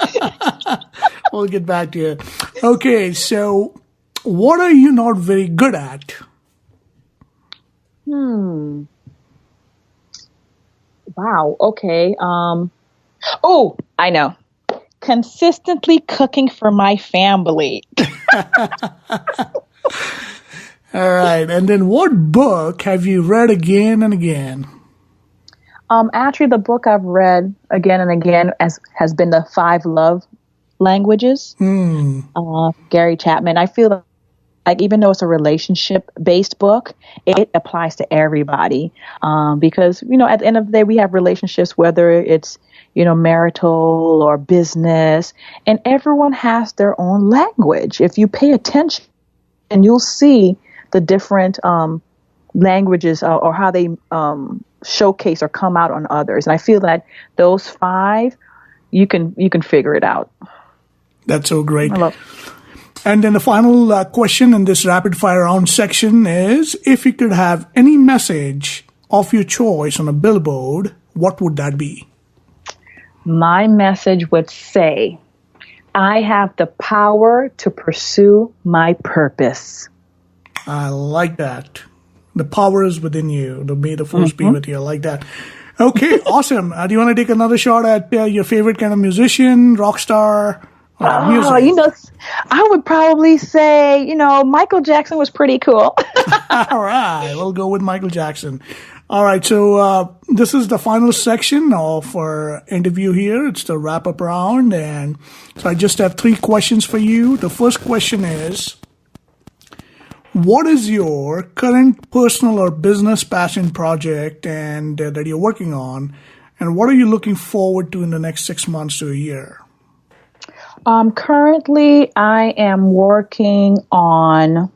Speaker 2: We'll get back to you. Okay, so what are you not very good at?
Speaker 3: Wow. Okay. Oh, I know. Consistently cooking for my family.
Speaker 2: All right. And then what book have you read again and again?
Speaker 3: Actually, the book I've read again and again has been the 5 Love Languages. Gary Chapman. I feel like even though it's a relationship-based book, it applies to everybody. Because, at the end of the day, we have relationships, whether it's, marital or business, and everyone has their own language. If you pay attention, and you'll see the different languages or how they showcase or come out on others. And I feel that those 5, you can figure it out.
Speaker 2: That's so great. And then the final question in this rapid fire round section is, if you could have any message of your choice on a billboard, what would that be?
Speaker 3: My message would say, I have the power to pursue my purpose.
Speaker 2: I like that. The power is within you. May the force be with you. I like that. Okay, awesome. Do you want to take another shot at your favorite kind of musician, rock star, music?
Speaker 3: I would probably say, Michael Jackson was pretty cool.
Speaker 2: All right, we'll go with Michael Jackson. All right, so this is the final section of our interview here. It's the wrap-up round, and so I just have 3 questions for you. The first question is, what is your current personal or business passion project and that you're working on, and what are you looking forward to in the next 6 months to a year?
Speaker 3: Currently, I am working on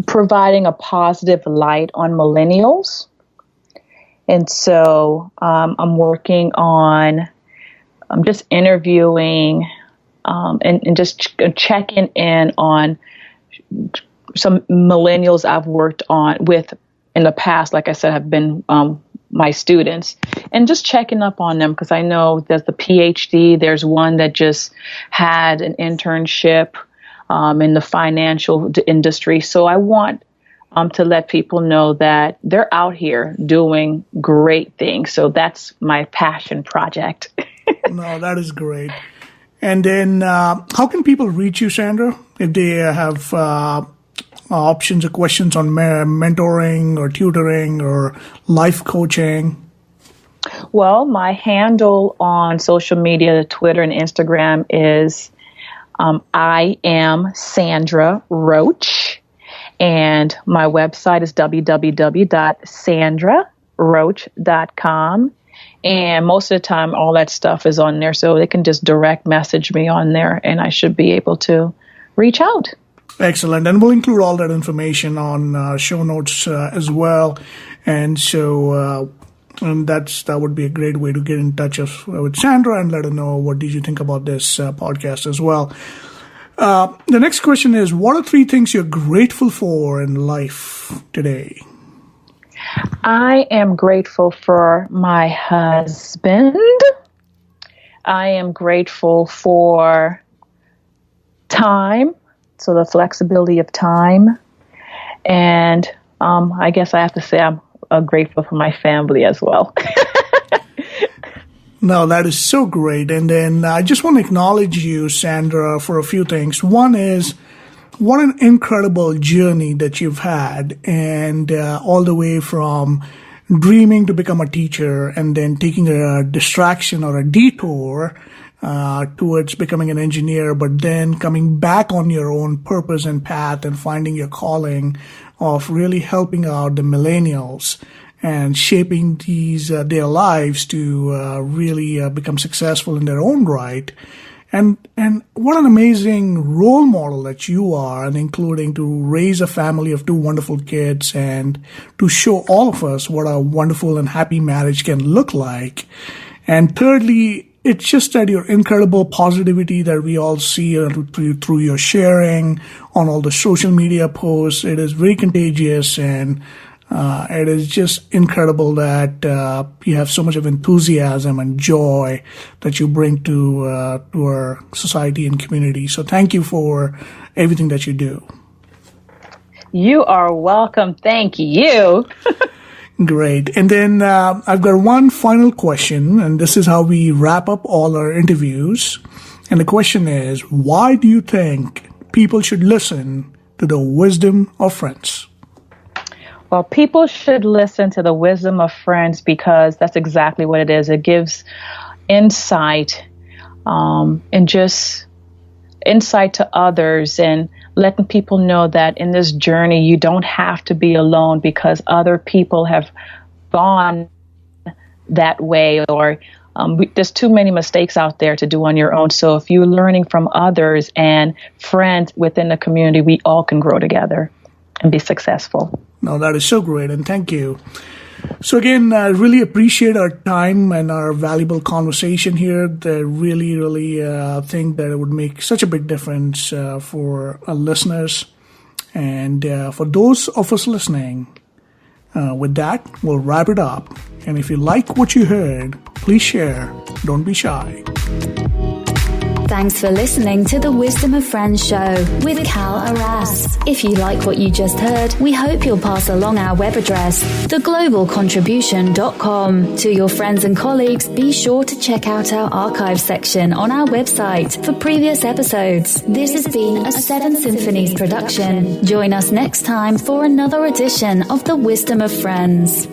Speaker 3: providing a positive light on millennials. And so I'm working on just interviewing and just checking in on some millennials I've worked with in the past. Like I said, have been my students, and just checking up on them, because I know there's the PhD. There's one that just had an internship in the financial industry. So I want to let people know that they're out here doing great things. So that's my passion project.
Speaker 2: No, that is great. And then how can people reach you, Sandra, if they have options or questions on mentoring or tutoring or life coaching?
Speaker 3: Well, my handle on social media, Twitter and Instagram, is I am Sandra Roach, and my website is www.sandraroach.com. And most of the time, all that stuff is on there, so they can just direct message me on there, and I should be able to reach out.
Speaker 2: Excellent. And we'll include all that information on show notes as well. And so and that would be a great way to get in touch with Sandra and let her know what did you think about this podcast as well. The next question is, what are 3 things you're grateful for in life today?
Speaker 3: I am grateful for my husband. I am grateful for time, so the flexibility of time. And I guess I have to say I'm grateful for my family as well.
Speaker 2: No, that is so great. And then I just want to acknowledge you, Sandra, for a few things. One is, what an incredible journey that you've had, and all the way from dreaming to become a teacher and then taking a distraction or a detour towards becoming an engineer, but then coming back on your own purpose and path and finding your calling of really helping out the millennials and shaping their lives to really become successful in their own right. And what an amazing role model that you are, and including to raise a family of 2 wonderful kids and to show all of us what a wonderful and happy marriage can look like. And thirdly, it's just that your incredible positivity that we all see through your sharing on all the social media posts. It is very contagious, and it is just incredible that you have so much of enthusiasm and joy that you bring to our society and community. So thank you for everything that you do.
Speaker 3: You are welcome. Thank you.
Speaker 2: Great. And then I've got one final question, and this is how we wrap up all our interviews. And the question is, why do you think people should listen to the wisdom of friends?
Speaker 3: Well, people should listen to the wisdom of friends because that's exactly what it is. It gives insight and just insight to others, and letting people know that in this journey, you don't have to be alone because other people have gone that way, or there's too many mistakes out there to do on your own. So if you're learning from others and friends within the community, we all can grow together and be successful.
Speaker 2: No, that is so great, and thank you. So again, I really appreciate our time and our valuable conversation here. I really think that it would make such a big difference for our listeners. And for those of us listening, with that, we'll wrap it up. And if you like what you heard, please share. Don't be shy.
Speaker 1: Thanks for listening to the Wisdom of Friends show with Cal Arras. If you like what you just heard, we hope you'll pass along our web address, theglobalcontribution.com. To your friends and colleagues, be sure to check out our archive section on our website for previous episodes. This has been a Seven Symphonies production. Join us next time for another edition of the Wisdom of Friends.